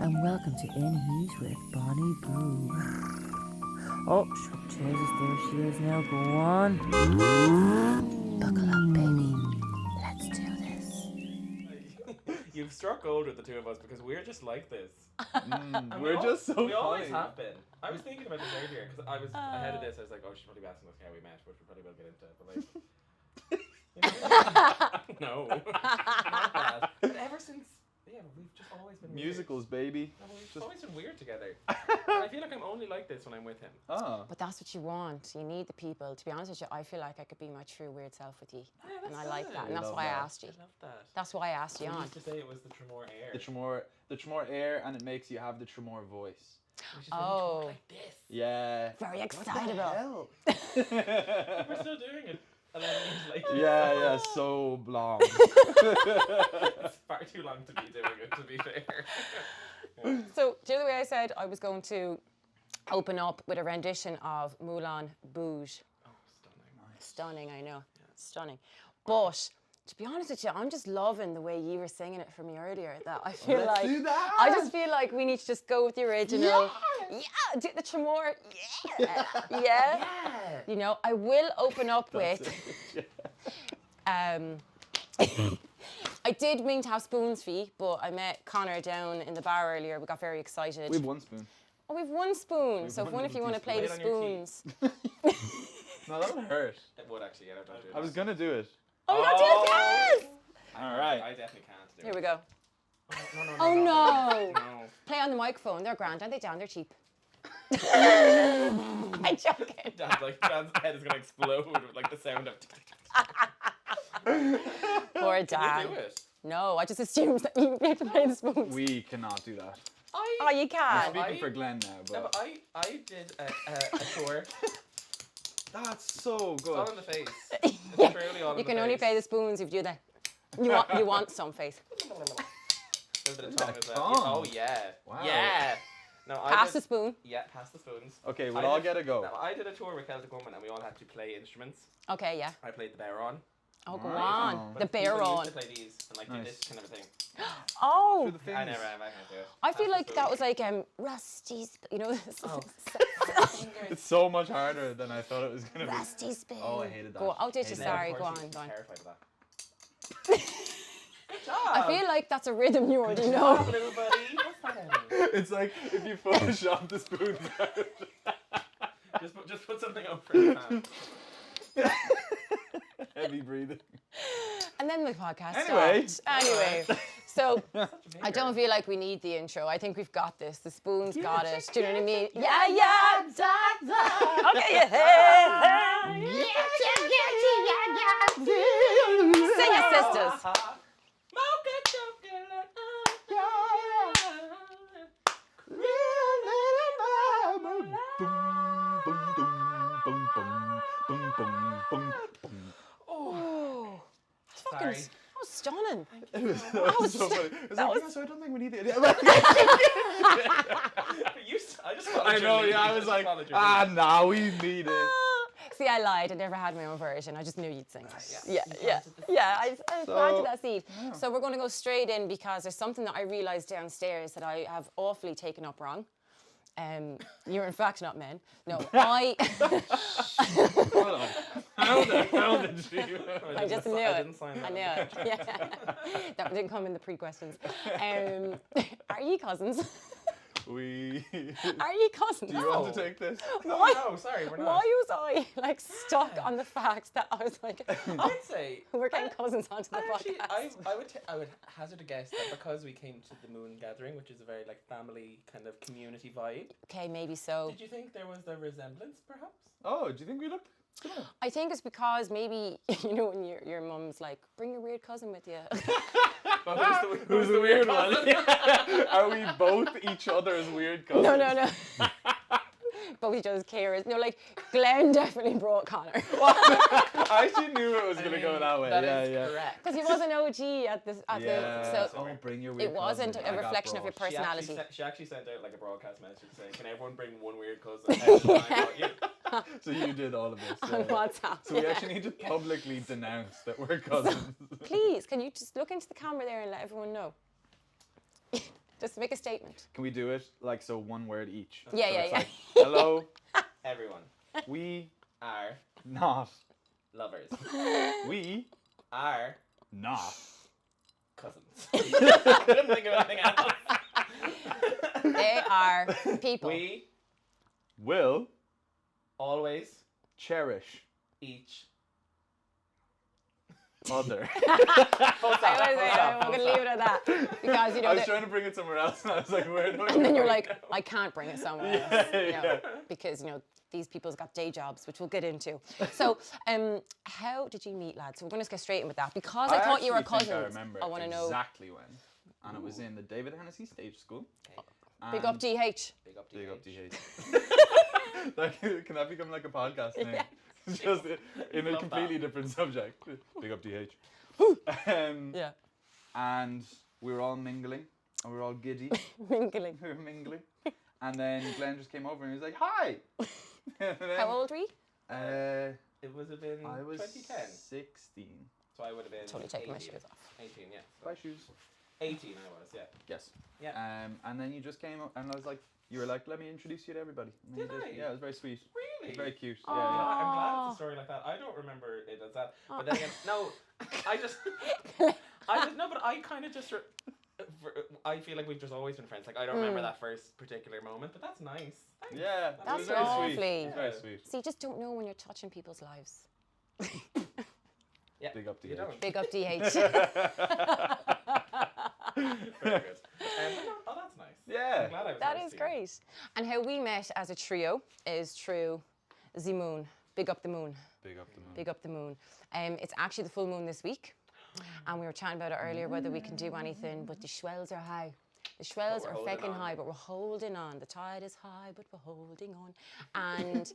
and welcome to In Heat with Bonnie Boux. Oh, Jesus, there she is now. Go on. Buckle up, baby. Let's do this. You've struck gold with the two of us because we're just like this. We're just so funny. We always have been. I was thinking about this earlier because I was ahead of this. I was like, oh, she's probably be asking us how we met, which we probably will get into. But like, no, not that. But ever since, we've just always been musicals, baby. No, we've always been weird together. I feel like I'm only like this when I'm with him. Oh. But that's what you want. You need the people. To be honest with you, I feel like I could be my true weird self with you. Yeah, and I like that. I And that's love why that. I asked you. I love that. That's why I asked you We on. used to say it was the Tremor air. The Tremor air, and it makes you have the Tremor voice. We should really talk like this. Yeah. Very What the excitable. hell? We're still doing it. 11 years later. Yeah, so long. It's far too long to be doing it, to be fair. So, the other way I said I was going to open up with a rendition of Moulin Boux. Oh, stunning. Stunning, I know. Yeah. Stunning. But to be honest with you, I'm just loving the way you were singing it for me earlier. That I feel Let's like do that. I just feel like we need to just go with the original. Yeah, do the Tremor. Yeah. Yeah. Yeah. You know, I will open up with I did mean to have spoons for you, but I met Connor down in the bar earlier. We got very excited. We have one spoon. Oh, we've one spoon. So if one of you want to play the Lay it on your spoons. No, that would hurt. It would actually, yeah, don't do it. I was gonna do it. Oh, we got to do it, yes! All right. I definitely can't do it. Here we go. No. Oh, no. No. Play on the microphone. They're grand, aren't they, Dan? They're cheap. I'm joking. Dan's head is gonna explode with like the sound of. Poor Can Dan. you do it? No, I just assumed that you have to play the spoons. We cannot do that. Oh, you I'm can. speaking for Glenn now, No, but but I did a tour. that's so It's all good. in the face. It's truly all in You the can only face. play the spoons if you do that. You want some face. A bit of tongue as well. tongue. Oh yeah. Wow. Yeah. No, Pass the spoon. Yeah, pass the spoons. Okay, we'll I all did- get a go. No, I did a tour with Celtic Woman and we all had to play instruments. Okay, yeah. I played the baron. Oh, go Wow. on. But The people baron. used to play these and like do Nice. this kind of a thing. Oh, Through the I fins. never am. I can't do it. I Pass feel the like that spoon. was like Rusty's, you know. Oh. It's so much harder than I thought it was gonna be. Rusty spoon. Oh, I hated that. Go on. Oh, did you? Hated that. Sorry. Of Go course on. she's Go on. terrified of that. Good I job. feel like that's a rhythm you already Good know. job, little buddy. What's that? Eddie? It's like if you Photoshop the spoons out. Just put something over the pan. Heavy breathing. And then the podcast Anyway. stopped. Anyway, so I I don't feel like we need the intro. I think we've got this. The spoons got it. Do you know what I mean? Yeah, yeah, da, da. Okay, yeah. Sing it, sisters. Mocha chocolate. Oh, that's fucking. Sorry. That was stunning. It was so funny. It was that like, was- yeah, so I don't think we need the. I just followed I your know, lead. yeah, I was just like, followed your lead. nah, we need it. See, I lied. I never had my own version. I just knew you'd sing it. yeah. Yeah. I planted So- that seed. So we're going to go straight in because there's something that I realised downstairs that I have awfully taken up wrong. You're in fact not men. No, I. Hold on. How the hell did she? I just knew I it. didn't sign I that. knew it. Yeah. That didn't come in the pre-questions. Are you cousins? We. Are you cousins? Do you want to take this? Oh, no, sorry, we're not. Why was I like stuck on the fact that I was like, I'd say we're getting cousins onto the Actually, podcast? I would hazard a guess that because we came to the moon gathering, which is a very like family kind of community vibe. Okay, maybe so. Did you think there was a resemblance, perhaps? Oh, do you think we look similar? I think it's because maybe when your mum's like, bring your weird cousin with you. But Who's the weird one? cousin? Are we both each other's weird cousins? No. Both each other's carers. No, like Glenn definitely brought Connor. I actually knew it was going to go that way. That yeah, is yeah. correct. Because he was an OG at the Yeah. so Bring your weird it wasn't cousin. a I got reflection of your brought. personality. She actually sent out like a broadcast message saying, "Can everyone bring one weird cousin?" And I got you. So you did all of this. on yeah. WhatsApp. So we actually need to publicly denounce that we're cousins. Please, can you just look into the camera there and let everyone know? Just make a statement. Can we do it like so one word each? Yeah, So yeah, it's yeah. like, hello, Everyone we are not. lovers. We Are not. cousins. I couldn't think of anything else. They are people. We Will always cherish each. other. I'm going to leave it at that. Because, you know, I was trying to bring it somewhere else, and I was like, where do I and then go? you're like, I can't bring it somewhere else. Yeah, You know, yeah. Because, you know, these people's got day jobs, which we'll get into. So, how did you meet, lads? So we're going to get straight in with that. Because I thought you were actually think cousins, I remember I want to know. exactly when. And it was in the David Hennessy Stage School. Big up And- DH. Big up Big up DH. DH. Like, can that become like a podcast name? It's just in a Love completely that. different subject. Big up DH. Yeah. And we were all mingling, and we were all giddy. Mingling. We were mingling. And then Glenn just came over and he was like, hi! And then, How old were you? It would have been I was 2010. 16. So I would have been Totally taking my 18. shoes off. 18, yeah. So Bye shoes. 18 I was, yeah. Yes. Yeah. And then you just came up and I was like, you were like, let me introduce you to everybody. And then Did you I? Yeah, it was very sweet. It Really? was very cute. You know, Yeah, I'm glad Aw. it's a story like that. I don't remember it as that. But then again, no, I just, no, but I kind of just, I feel like we've just always been friends. Like, I don't remember that first particular moment, but that's nice. Thanks. Yeah, it That's was very sweet. lovely. It was very sweet. So you just don't know when you're touching people's lives. Yeah. Big up to You you. don't. Big up DH. Very good. Oh, that's nice. Yeah. I'm glad I was That nice is to you. great. And how we met as a trio is through the moon. Big up the moon. Big up the moon. Big up the moon. It's actually the full moon this week. And we were chatting about it earlier, whether we can do anything, but the swells are high. The swells But are we're holding feckin' on. high, but we're holding on. The tide is high, but we're holding on. And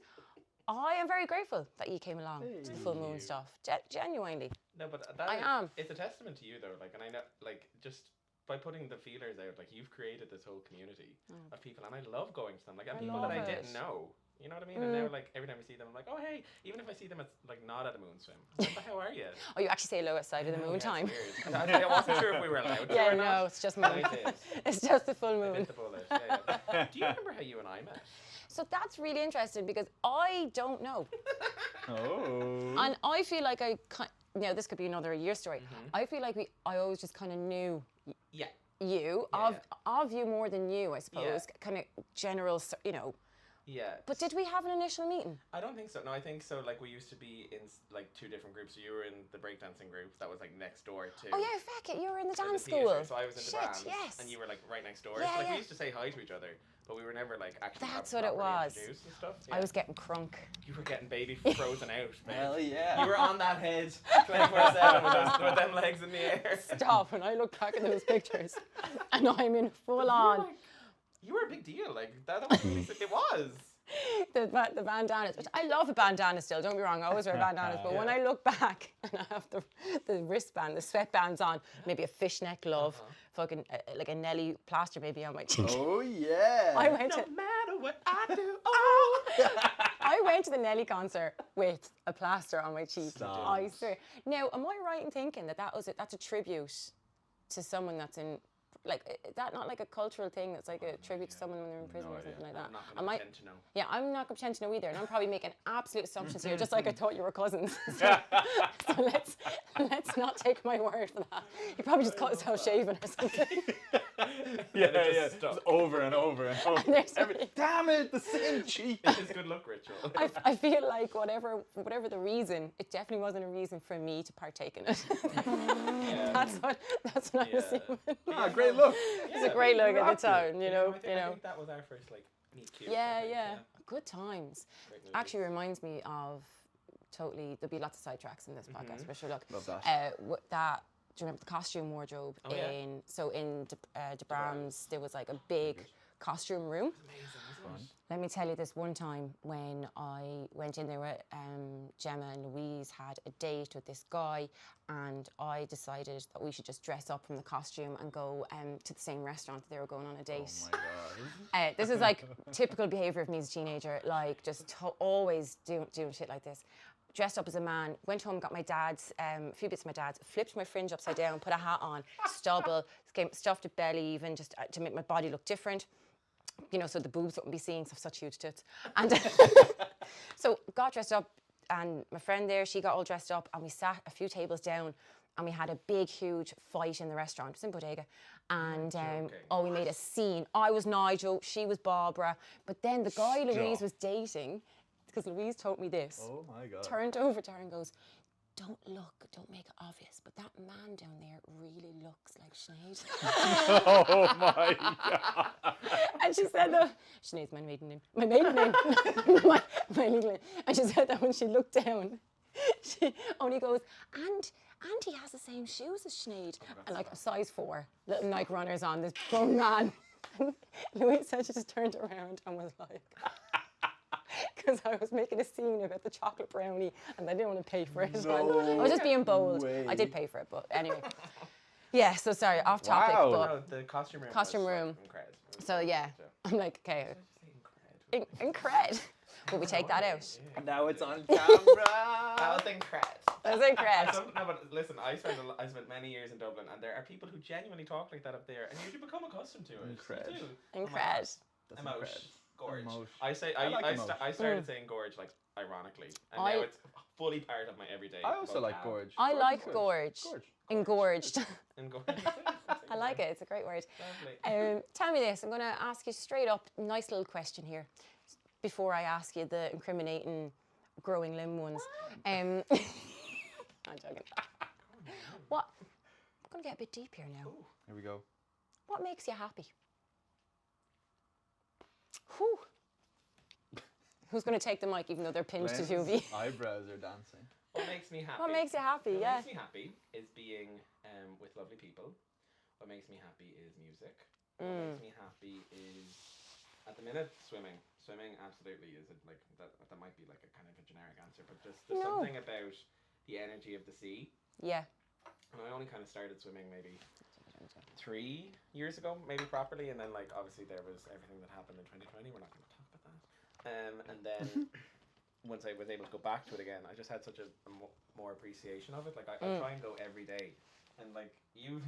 I am very grateful that you came along to the full moon you. stuff. Genuinely. No, but that I am. It's a testament to you, though. Like, and I know, like, just by putting the feelers out, like, you've created this whole community of people, and I love going to them. Like, and I people that I love didn't it. know. You know what I mean? And now, like, every time we see them, I'm like, oh, hey. Even if I see them, it's like not at a moon swim. I'm like, how are you? Oh, you actually say hello outside of the moon Yeah, time. it's weird. I wasn't sure if we were allowed to Yeah, or no, not. it's just but moon. I did. It's just the full I moon. bit the bullet. Yeah. Do you remember how you and I met? So that's really interesting because I don't know. Oh. And I feel like this could be another year story. I feel like I always just kind of knew Yeah. you, Yeah, of you more than you, I suppose. Kind of general, you know. Yeah. But did we have an initial meeting? I don't think so. No, I think so. Like, we used to be in like two different groups. So you were in the breakdancing group that was like next door to. Oh yeah, feck it, you were in the in dance the theatre. school. So I was in the Shit, dance, yes. and you were like right next door. Yeah, so like yeah. we used to say hi to each other, but we were never like actually. That's what it properly was. introduced and stuff. I Yeah. was getting crunk. You were getting baby frozen out. babe. Hell yeah. You were on that head 24/7 with them legs in the air. Stop, and I look back at those pictures, and I'm in full on. You were a big deal. Like that was really, it was. The bandanas, which I love a bandana still, don't be wrong, I always wear bandanas, but when I look back and I have the wristband, the sweatbands on, maybe a fishnet glove, fucking like a Nelly plaster maybe on my cheek. Oh yeah. I went No to matter what I do, oh. I went to the Nelly concert with a plaster on my cheek. Stop. I swear. Now, am I right in thinking that that's a tribute to someone that's in, like, is that not like a cultural thing that's like a tribute to someone when they're in prison or something like that? I'm not Am going I- to pretend to know. Yeah, I'm not going to pretend to know either, and I'm probably making absolute assumptions here, just like I thought you were cousins. So let's not take my word for that. You probably just caught yourself shaving or something. Yeah, just yeah. stuck. Just over and over and over. there's Damn it, the same cheek. It's his good luck ritual. I feel like whatever the reason, it definitely wasn't a reason for me to partake in it. That's what I'm assuming. Ah, great look. It's a great look at the rocked it. time, you know. I think that was our first like meet cute. I Yeah, think, yeah. Good times. Great movies. Actually reminds me of totally. There'll be lots of sidetracks in this podcast, for sure. Look, Love that. that. Do you remember the costume wardrobe Oh, yeah. in De Bram's? There was like a big costume room. Amazing, wasn't it? Let me tell you this one time when I went in there with Gemma and Louise had a date with this guy, and I decided that we should just dress up from the costume and go to the same restaurant that they were going on a date. Oh my god. This is like typical behaviour of me as a teenager, like just always doing shit like this. dressed up as a man, went home, got my dad's, a few bits of my dad's, flipped my fringe upside down, put a hat on, stubble, stuffed a belly even, just to make my body look different. You know, so the boobs wouldn't be seen, 'cause I've such huge tits. And so got dressed up, and my friend there, she got all dressed up, and we sat a few tables down, and we had a big, huge fight in the restaurant. It was in Bodega. And we made a scene. I was Nigel, she was Barbara. But then the guy Louise was dating, because Louise told me this, Oh my God. turned over to her and goes, don't make it obvious, but that man down there really looks like Sinead. Oh my God. And she said that, Sinead's my maiden name. My maiden name. my legal name. And she said that when she looked down, she only goes, and he has the same shoes as Sinead. And like a size 4, little Nike runners on, this grown man. And Louise said she just turned around and was like, because I was making a scene about the chocolate brownie and I didn't want to pay for it. No I was just being bold. way. I did pay for it, but anyway. Yeah, so sorry, off topic, Wow. but No, the costume room. Costume was, room. Like, incredible. so yeah, I'm like, okay, Incredible. incred. Will we take that out? Now it's on camera. That was incredible. That was incred. No, but listen, I spent many years in Dublin, and there are people who genuinely talk like that up there, and you do become accustomed to it. Incred. You do. Incred. That's Emotion. incredible. Gorge. Emotion. I say I like emotion. I started saying gorge like ironically, and now it's fully part of my everyday. I also like vocab. gorge. I Gorge like is good. gorge. Gorge. Engorged. And gorge. I like it. It's a great word. Lovely. Tell me this. I'm going to ask you straight up. Nice little question here. Before I ask you the incriminating growing limb ones. I'm joking. What? I'm going to get a bit deep here now. Here we go. What makes you happy? Whew. Who's going to take the mic even though they're pinned to Glenn's 2V? eyebrows are dancing. What makes me happy? What makes you happy? What Yeah. makes me happy is being with lovely people. What makes me happy is music. What makes me happy is, at the minute, swimming. Swimming absolutely is like that. That might be like a kind of a generic answer, but just there's something about the energy of the sea. Yeah. And I only kind of started swimming maybe 3 years ago, maybe properly, and then like obviously there was everything that happened in 2020. We're not going to talk about that. And then once I was able to go back to it again, I just had such a more appreciation of it. Like I try and go every day, and like you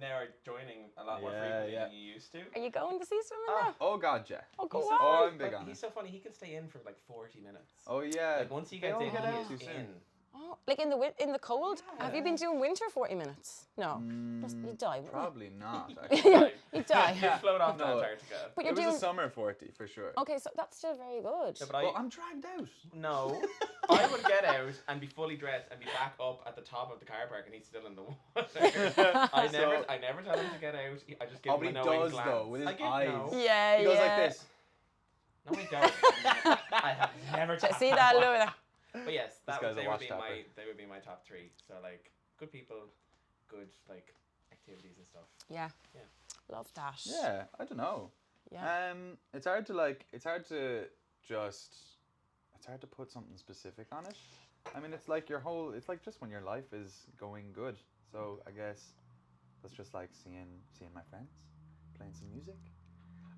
now are joining a lot more frequently than you used to. Are you going to see swimming now? Oh God, yeah. Oh, go He's on. so Oh, funny, I'm big but on he's it. so funny. He can stay in for like 40 minutes. Oh yeah. Like once he They gets all in, get he out is too in. soon. Oh, like in the cold? Have you been doing winter 40 minutes? No. You die. wouldn't you? Probably not. You Actually. die. You float off to No. Antarctica. But It you're was doing. a summer 40 for sure. Okay, so that's still very good. Yeah, but Well, I'm dragged out. No, I would get out and be fully dressed and be back up at the top of the car park, and he's still in the water. I never tell him to get out. I just give Oh, him but a he knowing does, glance. though, with his I give eyes. no. Yeah, He goes yeah. like this. No, I don't. I have never. See that? Look at that. But yes, guy's a they would be watch my my top 3. So like good people, good like activities and stuff. Yeah. Yeah. Love that. Yeah, I don't know. Yeah. It's hard to put something specific on it. I mean, it's like just when your life is going good. So I guess that's just like seeing my friends, playing some music.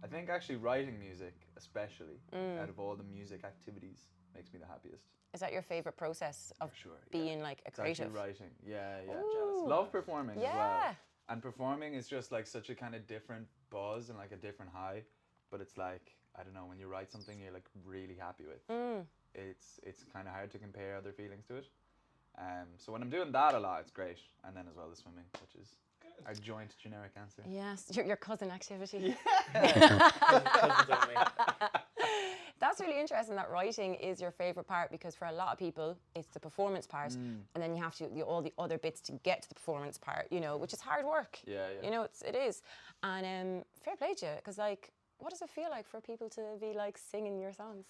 I think actually writing music, especially out of all the music activities, makes me the happiest. Is that your favorite process of For sure. being like a It's actually creative? writing. Yeah. Ooh. Love performing as well. Yeah. And performing is just like such a kind of different buzz and like a different high. But it's like, I don't know, when you write something you're like really happy with, it's kind of hard to compare other feelings to it. So when I'm doing that a lot, it's great. And then as well the swimming, which is our joint generic answer. Yes, your cousin activity. Cousins only. That's really interesting that writing is your favourite part, because for a lot of people it's the performance part and then you have to do all the other bits to get to the performance part, you know, which is hard work. Yeah. You know, it is. And fair play to you, because like, what does it feel like for people to be like singing your songs?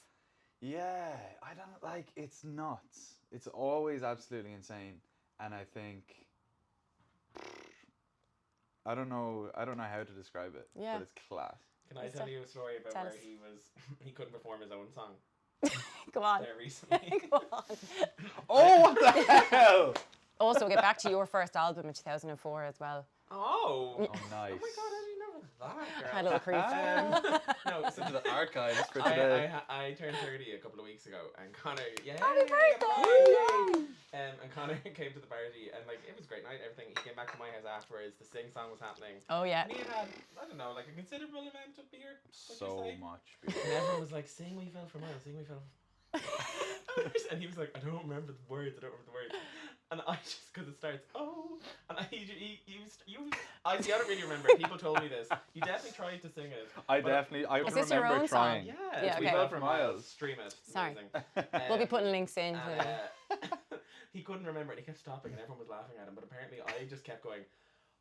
Yeah, I don't like, it's nuts. It's always absolutely insane. And I think, I don't know how to describe it, Yeah. but it's class. Can I tell you a story about Tell where us. he couldn't perform his own song Go on. there recently? Go on. Oh, what the hell? Also, get back to your first album in 2004 as well. Oh. Oh, nice. Oh my god, how do you know that, Had a girl. little creep. No, so To the archives for today. I turned 30 a couple of weeks ago, and Connor, Happy birthday! and Connor came to the party, and like it was a great night. Everything. He came back to my house afterwards. The sing song was happening. Oh yeah. And he had, I don't know, like a considerable amount of beer. So much And beer. everyone was like, "Sing We Fell for Miles, sing We Fell." And he was like, "I don't remember the words. I don't remember the words." And I just, because it starts, oh, and I don't really remember. People told me this. You definitely tried to sing it. I but- can Is this your remember own trying. song? Yeah, Yeah, it's We okay. Fell for Miles. Stream it. It's Sorry. amazing. We'll be putting links in. And, To he couldn't remember it. He kept stopping, and everyone was laughing at him. But apparently, I just kept going,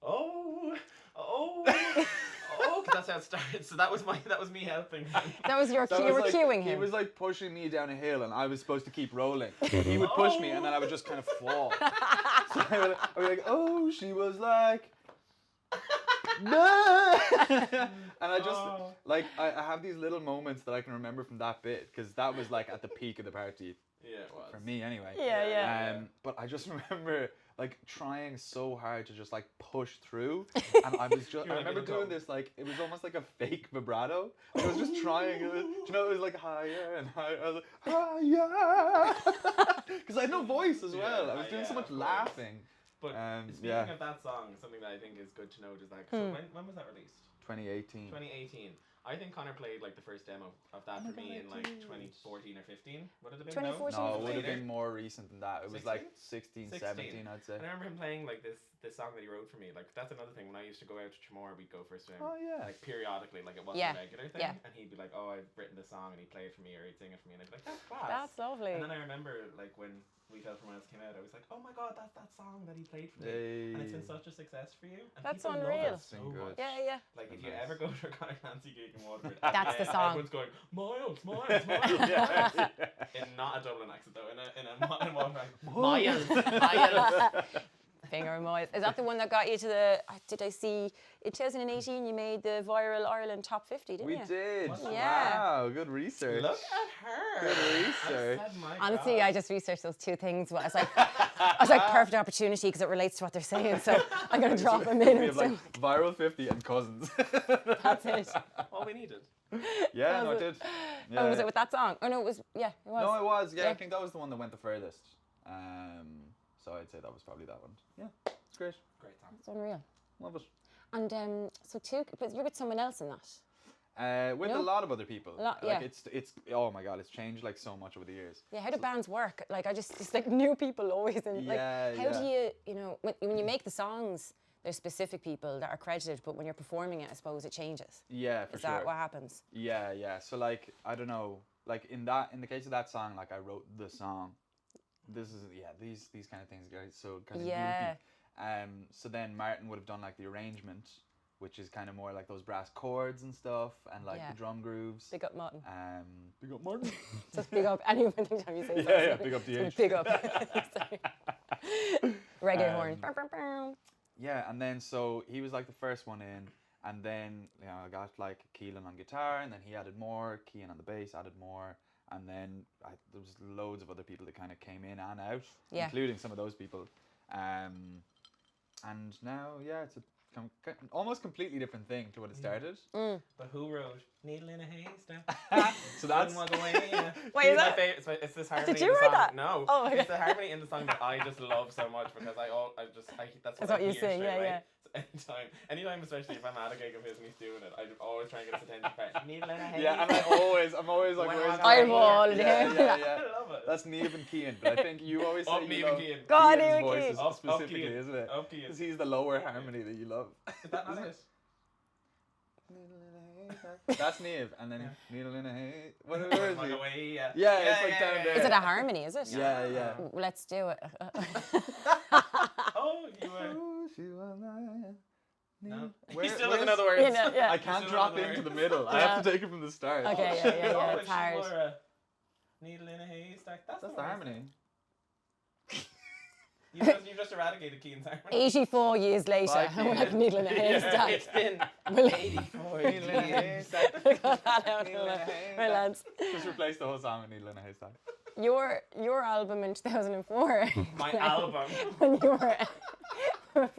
oh, oh, oh. 'Cause that's how it started. So that was me helping him. that was your That you was were like, cueing He him. was like pushing me down a hill, and I was supposed to keep rolling. He would push me, and then I would just kind of fall. So I would be like, oh, she was like, no. And I just Oh. like I have these little moments that I can remember from that bit because that was like at the peak of the party Yeah, it was. for me anyway. Yeah. But I just remember like trying so hard to just like push through, and I was just You're I like, remember "It'll doing come." this like it was almost like a fake vibrato. I was just trying. It was, you know, it was like higher and higher. I was like higher because I had no voice as well. I was doing so much of course. laughing. But speaking yeah. of that song, something that I think is good to note is that, so when was that released? 2018. 2018. I think Connor played like the first demo of that for me in like 2014 or 15. Would it have been? 2014. No, it would have Later? been more recent than that. It was like 16, 17, I'd say. And I remember him playing like this song that he wrote for me. Like that's another thing. When I used to go out to Chamor, we'd go for a swim. Oh yeah. Like periodically, like it wasn't Yeah, a regular thing. yeah. And he'd be like, "Oh, I've written this song," and he'd play it for me, or he'd sing it for me, and I'd be like, "That's class." That's lovely. And then I remember like when We Fell for Miles came out, I was like, "Oh my god, that's that song that he played for me." Hey. And it's been such a success for you. And That's people unreal. Love it so Been good. much. Yeah. Like if Been you nice. ever go to a Conor Clancy gig in Waterford, That's the song. Everyone's going Miles, yeah. in not a Dublin accent though, in one Miles. Finger Moyes. Is that the one that got you to the? Did I see in 2018 you made the viral Ireland top 50? Didn't We you? did. Yeah. Wow, good research. Look at her. Good research. I said, my Honestly, God. I just researched those two things. But I was like perfect opportunity because it relates to what they're saying. So I'm gonna drop them in. We have like viral 50 and cousins. That's it. all we needed. Yeah, Was no, it- it did. Oh, was Yeah. it with that song? Oh no, it was. Yeah, it was. No, it was. Yeah, Yeah. I think that was the one that went the furthest. So I'd say that was probably that one. Yeah, it's great. Great song. It's unreal. Love it. And but you're with someone else in that. With No? a lot of other people. A lot, like yeah. it's oh my god, it's changed like so much over the years. Yeah, how do bands work? Like it's like new people always, and like Yeah, how yeah. do you know when you make the songs? There's specific people that are credited, but when you're performing it, I suppose it changes. Yeah, for Is sure. that what happens? Yeah. So like I don't know, like in the case of that song, like I wrote the song. This is these kind of things get so kind of Yeah. goofy. So then Martin would have done like the arrangement, which is kind of more like those brass chords and stuff, and like Yeah. the drum grooves. Big up Martin. Big up Martin. Just big up anyone anytime you say Yeah, that. yeah, big up DH. Big up. Sorry. Reggae horn. Yeah, and then so he was like the first one in, and then I got like Keelan on guitar, and then he added more. Kean on the bass added more, and then there was loads of other people that kind of came in and out, Yeah. including some of those people. And now, it's a almost completely different thing to what it started. But who wrote Needle in a Haystack? So that's Wouldn't walk away, yeah. Wait, It's is my that- favorite. It's this harmony you in the write song. that? No. Oh, okay. It's the harmony in the song that I just love so much because that's what I you hear sing, straight yeah, away. yeah. So anytime, especially if I'm at a gig of his and he's doing it, I always try and get his attention. Part. Needle in a Haystack. Yeah, and I'm always like, When where's I'm I'm Martin? all yeah, in. yeah. I love it. That's Niamh and Kean, but I think you always say Up you Niamh love and Kean. Go on, Kean's Niamh and voices Kean. Up specifically, Kean. isn't it? Up Kean. Because he's the lower harmony that you love. Is that not it? That's Niamh, and then Needle in a hay. Where is Walk he? away, yeah. Yeah, it's like down there. Is it a harmony? Is it? Yeah. Let's do it. Oh, you were. Oh, she was like- No. Where- He still where's- doesn't know the words. You know, yeah. I can't Still drop another into the word. middle. I have to take it from the start. Okay, yeah, Oh, it's she hard. wore a Needle in a haystack. That's That's the one I harmony. You've just eradicated Keane's harmony. 84 years later, Bye, and we're like Keane. needle in a haystack. It's been We'll 84 Needle in a years. haystack. got that out. Needle in a Right, haystack. lads. Just replace the whole song with Needle in a haystack. Your album in 2004. My album. When you were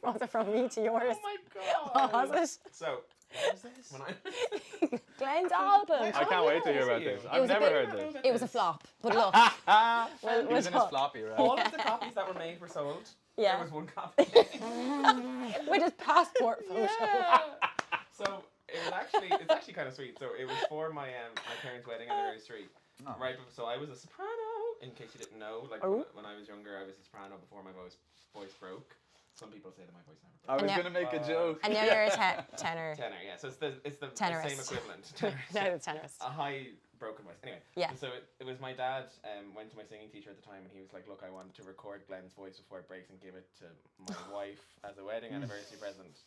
was it from me to yours? Oh my god. What was it? So, was this? When I Glenn's album. I can't wait to hear about this. I've was a never bit- heard this. It was a flop, but look, He was in his what? floppy, right? all of the copies that were made were sold. Yeah. There was one copy. with his passport photo. So it's actually kind of sweet. So it was for my parents' wedding anniversary. Oh. Right. So I was a soprano. In case you didn't know, like Oh. when I was younger, I was a soprano before my voice broke. Some people say that my voice never I broke. was now- gonna make a joke. And now you're a tenor. Tenor, yeah. So it's the Tenorist. same equivalent. Tenorist, No, yeah. the tenorist. A high broken voice. Anyway. Yeah. So it was my dad went to my singing teacher at the time, and he was like, "Look, I want to record Glenn's voice before it breaks and give it to my wife as a wedding anniversary present."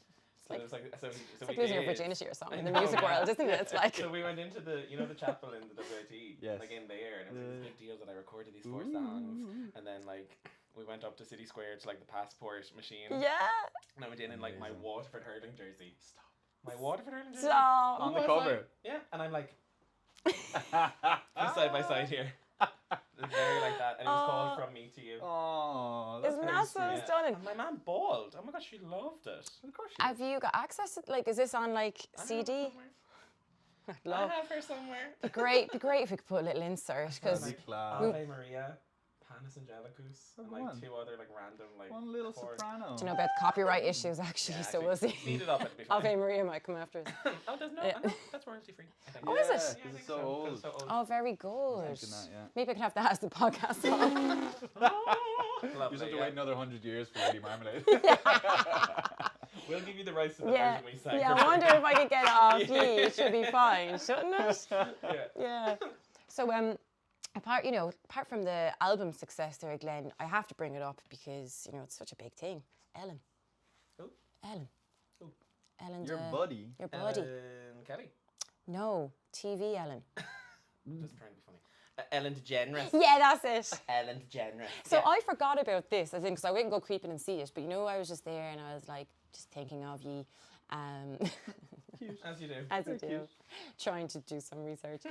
So like- it was like so It's we like losing your did. virginity or something I in the know, music yeah. world, isn't it? It's like So we went into the the chapel in the WIT, Yes. like in there, and it was this big deal that I recorded these 4 songs, and then like we went up to City Square to like the passport machine, yeah. and I went in like my Amazing. Waterford hurling jersey. Stop. My Waterford hurling jersey. Stop. On the I was cover. like- yeah, and I'm like just side by side here. It's very like that, and it was called From Me to You. Oh, that's Isn't very that so sweet. stunning? And my mum bawled. Oh my gosh, she loved it. Of course you Have you got access to, like, is this on like I have CD? her somewhere. Love. I have her somewhere. Be great if we could put a little insert because That'd be class. Ave Maria, Panis Angelicus, and go like on. 2 other like random like One little chords. soprano. do you know about copyright issues actually? Yeah, So actually, we'll see. speed it up, it'll be fine. Ave Maria might come after us. Oh, there's no, Yeah. no, that's royalty free. I think. Oh, is it? Yeah, I This think is so 'cause old. it's so old. Oh, very good. Thinking that, yeah. Maybe I can have that as the podcast song. You just Lovely, have to yeah. wait another 100 years for Lady Marmalade. We'll give you the rights to the yeah. version we sang. Yeah, for I free. wonder if I could get it off you. It should be fine, shouldn't it? Yeah. Yeah. So apart from the album success there, Glenn, I have to bring it up because it's such a big thing. Ellen. Who? Ellen. Who? Ellen. Your buddy. Your buddy. Kelly. No, TV Ellen. Just trying to be funny. Ellen DeGeneres. Yeah, that's it. Ellen DeGeneres. So yeah. I forgot about this, I think, because I wouldn't go creeping and see it. But I was just there and I was like, just thinking of ye. As you do. As you do, trying to do some research.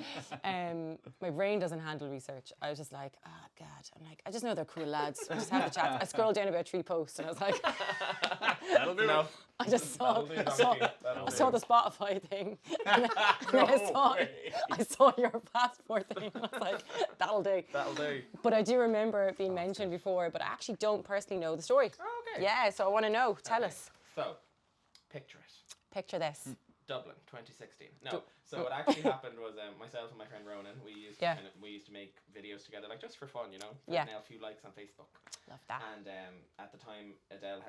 My brain doesn't handle research. I was just like, oh God. I'm like, I just know they're cool lads. I just have a chat. I scrolled down about 3 posts and I was like, That'll do. No. I just saw, That'll do, I saw, donkey. That'll I do. saw the Spotify thing. And then I saw your passport thing. And I was like, that'll do. That'll do. But I do remember it being mentioned before, but I actually don't personally know the story. Oh, okay. Yeah, so I want to know. Tell Okay. us. So, picture it. Picture this. Dublin, 2016. No, so what actually happened was myself and my friend Ronan, we used Yeah. we used to make videos together, like just for fun, Yeah. Now a few likes on Facebook. Love that. And at the time, Adele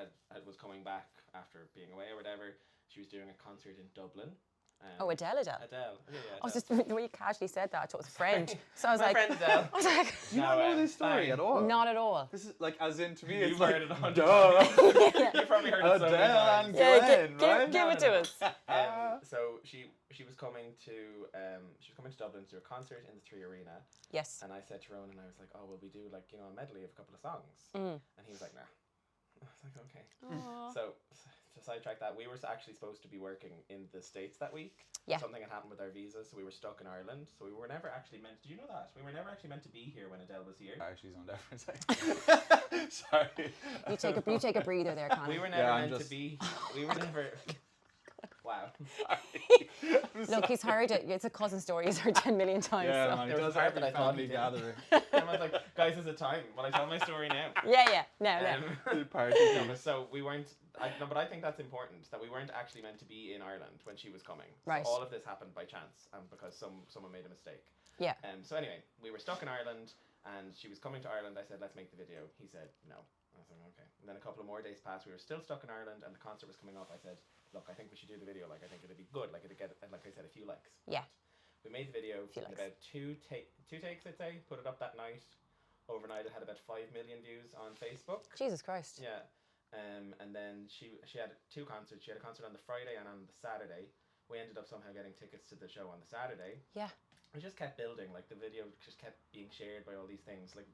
was coming back after being away or whatever. She was doing a concert in Dublin. Oh, Adele. Adele. Yeah, I was Adele. just, the way you casually said that, I thought it was a friend. So I was My like, friend Adele. I was like, Do you not know this story at all? not at all. This is like, as in to me, You've it's like, heard it 100 duh. You probably heard it so many Adele times. and Yeah, Glenn, right? give it to us. So she was coming to Dublin to do a concert in the 3 Arena, Yes. and I said to Ronan, I was like, oh, will we do like a medley of a couple of songs? Mm. And he was like, nah. I was like, okay. Aw. So to sidetrack that, we were actually supposed to be working in the States that week. Yeah. Something had happened with our visas, so we were stuck in Ireland. So we were never actually meant. Did you know that? We were never actually meant to be here when Adele was here. Actually, he's on there for a second. Sorry. You take a breather there, Conor. We were never Yeah, I'm meant to just- be. We were never. Wow. Look, he's heard it. It's a cousin story. He's heard 10 million times. Yeah, so. man, he There was does a part that every I thought he family did. gathering. And I was like, guys, is it time? Well, I tell my story now. Yeah. No. Um, Party no, thing. but so we weren't. But I think that's important that we weren't actually meant to be in Ireland when she was coming. Right. So all of this happened by chance, because someone made a mistake. Yeah. So anyway, we were stuck in Ireland, and she was coming to Ireland. I said, let's make the video. He said no. I was like, okay. And then a couple of more days passed. We were still stuck in Ireland, and the concert was coming up. I said, look, I think we should do the video. Like, I think it'd be good. Like, it'd get, like I said, a few likes. Yeah. We made the video Few in likes. about two takes, I'd say. Put it up that night. Overnight, it had about 5 million views on Facebook. Jesus Christ. Yeah. And then she had 2 concerts. She had a concert on the Friday and on the Saturday. We ended up somehow getting tickets to the show on the Saturday. Yeah. We just kept building. Like, the video just kept being shared by all these things. Like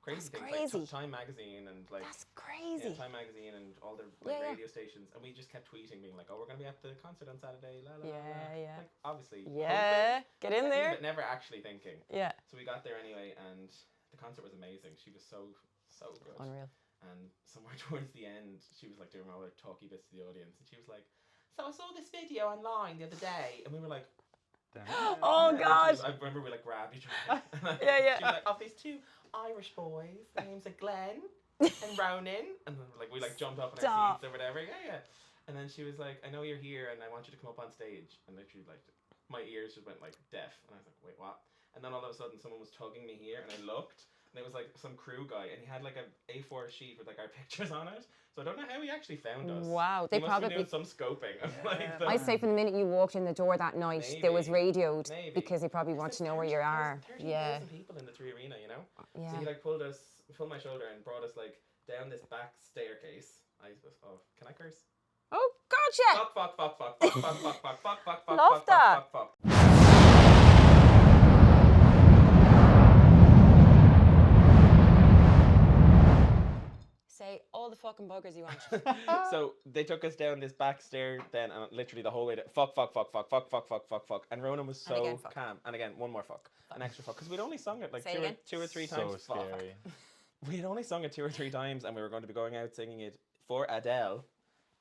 crazy That's things. crazy. Like Time Magazine and like That's crazy. Time Magazine and all the Yeah, yeah. radio stations. And we just kept tweeting, being like, oh, we're going to be at the concert on Saturday. La, la, la, la. Yeah. Like, obviously. Yeah. Get in hoping, there. But never actually thinking. Yeah. So we got there anyway, and the concert was amazing. She was so good. Unreal. And somewhere towards the end, she was like doing all her talky bits to the audience, and she was like, so I saw this video online the other day, and we were like, Oh, and God. I remember we like grabbed each other. Yeah. She was like, "Oh, these two Irish boys. Their names are Glenn and Ronan," and then like we like jumped up in our Stop. seats or whatever. Yeah. And then she was like, "I know you're here, and I want you to come up on stage." And literally, like, my ears just went like deaf, and I was like, "Wait, what?" And then all of a sudden, someone was tugging me here, and I looked, and it was like some crew guy, and he had like a A4 sheet with like our pictures on it. So I don't know how he actually found us. Wow, He they must have been probably- doing some scoping of like the. I say from the minute you walked in the door that night, there was Maybe. radioed Maybe. because they probably want to know where you are. 13,000 Yeah. people in the Three Arena, you know. So Yeah. he like pulled my shoulder, and brought us like down this back staircase. Can I curse? Oh, God, yeah. Fuck. Love that. Fuck. Say all the fucking buggers you want. So they took us down this back stair, then literally the whole way to fuck. And Ronan was And so again, fuck. calm. And again, one more fuck. An extra fuck. Because we'd only sung it like Say again. two or three So times. Fuck. scary. We had only sung it 2 or 3 times, and we were going to be going out singing it for Adele,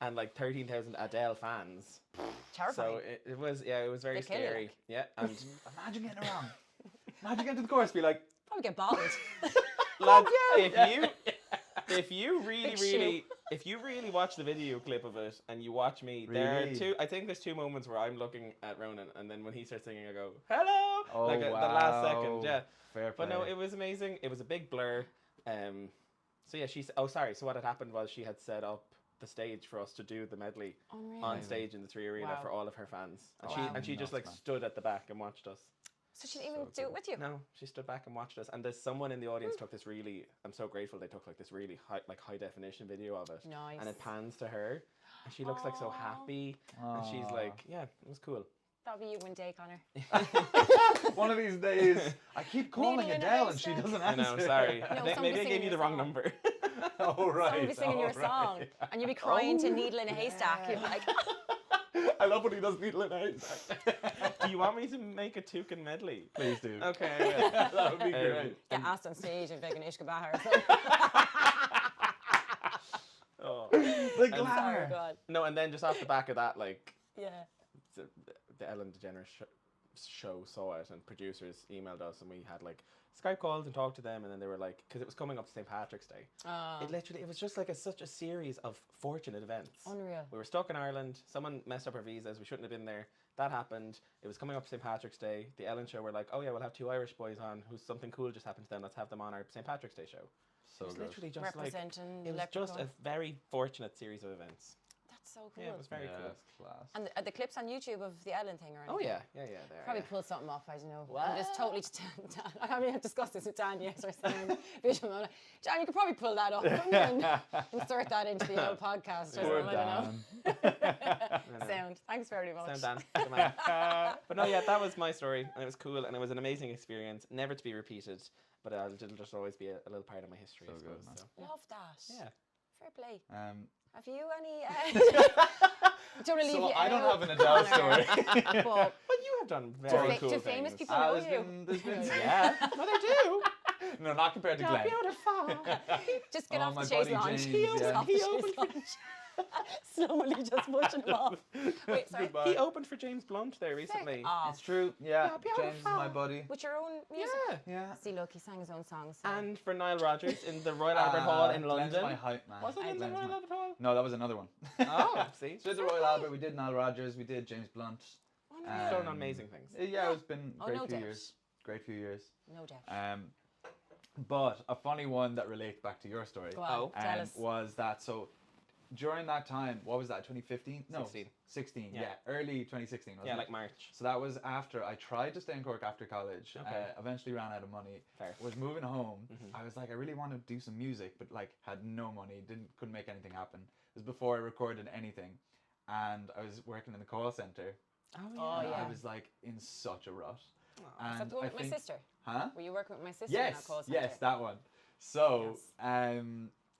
and like 13,000 Adele fans. Terrifying. So it was very They kill you, scary. like. Yeah, and Imagine getting it wrong. Imagine getting to the chorus, be like, Probably get bottled. lads, if you Big shoe. really watch the video clip of it and you watch me, there are Really? I think there's 2 moments where I'm looking at Ronan, and then when he starts singing, I go, "Hello!" oh, like wow. the last second, yeah. Fair play. But no, it was amazing. It was a big blur. So yeah, So what had happened was she had set up the stage for us to do the medley Unreal. on stage in the Three Arena Wow. for all of her fans, and Wow. she just like Nuts, man. stood at the back and watched us. So she didn't even So do it cool. with you. No, she stood back and watched us, and there's someone in the audience took this really. I'm so grateful they took like this really high definition video of it, Nice. and it pans to her, and she looks like so Aw. happy, and she's Aw. like, yeah, it was cool. That'll be you one day, Connor. One of these days, I keep calling Needle in a Adele and she haystack. doesn't I answer. know, sorry. No, I think somebody maybe I gave singing you your the wrong song. number. Oh, right. Someone be singing your song, and you'll be crying to Needle in a Haystack. You'll be like, I love when he does needle in a haystack. Do you want me to make a toucan medley? Please do. Okay. Yeah. That would be great. get asked on stage and like an Ishkabaha or something. Oh. The Sorry, glamour. God. No, and then just off the back of that, like Yeah. the Ellen DeGeneres show saw it, and producers emailed us, and we had like Skype calls and talked to them, and then they were like, because it was coming up to St. Patrick's Day. It was just like such a series of fortunate events. Unreal. We were stuck in Ireland. Someone messed up our visas. We shouldn't have been there. That happened. It was coming up to St. Patrick's Day. The Ellen show were like, oh yeah, we'll have 2 Irish boys on who's something cool just happened to them. Let's have them on our St. Patrick's Day show. So It was good. literally just like, Representing it was just a Leprechaun. very fortunate series of events. That's so cool. Yeah, it was very Yeah, cool. it's class. And are the clips on YouTube of the Ellen thing or anything? Oh yeah, there. Probably pull something off, I don't know. I'm just totally Dan. I haven't even discussed this with Dan yet or something. Visual. I'm like, Dan, you could probably pull that off and insert that into the old podcast or Poor something. I don't know. Sound. Thanks very much. Sound Dan. Good man. But no, yeah, that was my story, and it was cool, and it was an amazing experience, never to be repeated. But it'll just always be a little part of my history, So I good, suppose. man. So. Love that. Yeah. Fair play. Um, Have you any? Do you want to leave so you I don't out, have an Adele Connor? story. But But you have done very do, cool do famous things. people know there's you? been Yeah. Well, they do. No, not compared to You're Glenn. beautiful. Just get Oh, off my the chaise buddy lounge. James, yeah. Off the chaise lounge. Slowly just pushing him off. Wait, sorry. Goodbye. He opened for James Blunt there recently. Oh, It's true. Yeah, You're James is my buddy. with your own music. Yeah. Yeah. See, look, he sang his own songs. So. And for Nile Rodgers in the Royal Albert Hall in Glenn's London. my hype man. Was it in the Glenn's Royal my- Albert Hall? No, that was another one. Oh, see. So we did the Royal Albert, we did Nile Rodgers, we did James Blunt. You've done amazing things. Yeah, it's been Oh, great no few doubt. years. Great few years. No doubt. But a funny one that relates back to your story Go on, tell us. was that so during that time, what was that, 2015? No, 16. 16, Yeah. yeah. Early 2016, wasn't Yeah, it? like March. So that was after I tried to stay in Cork after college. Okay. Eventually ran out of money. Fair. Was moving home. Mhm. I was like, I really want to do some music, but like had no money. Couldn't make anything happen. It was before I recorded anything, and I was working in the call center. Oh, and yeah. I was like in such a rut. Is that the one I with my think- sister? Huh? Were you working with my sister in that Yes, call centre? yes, that one. So, Yes.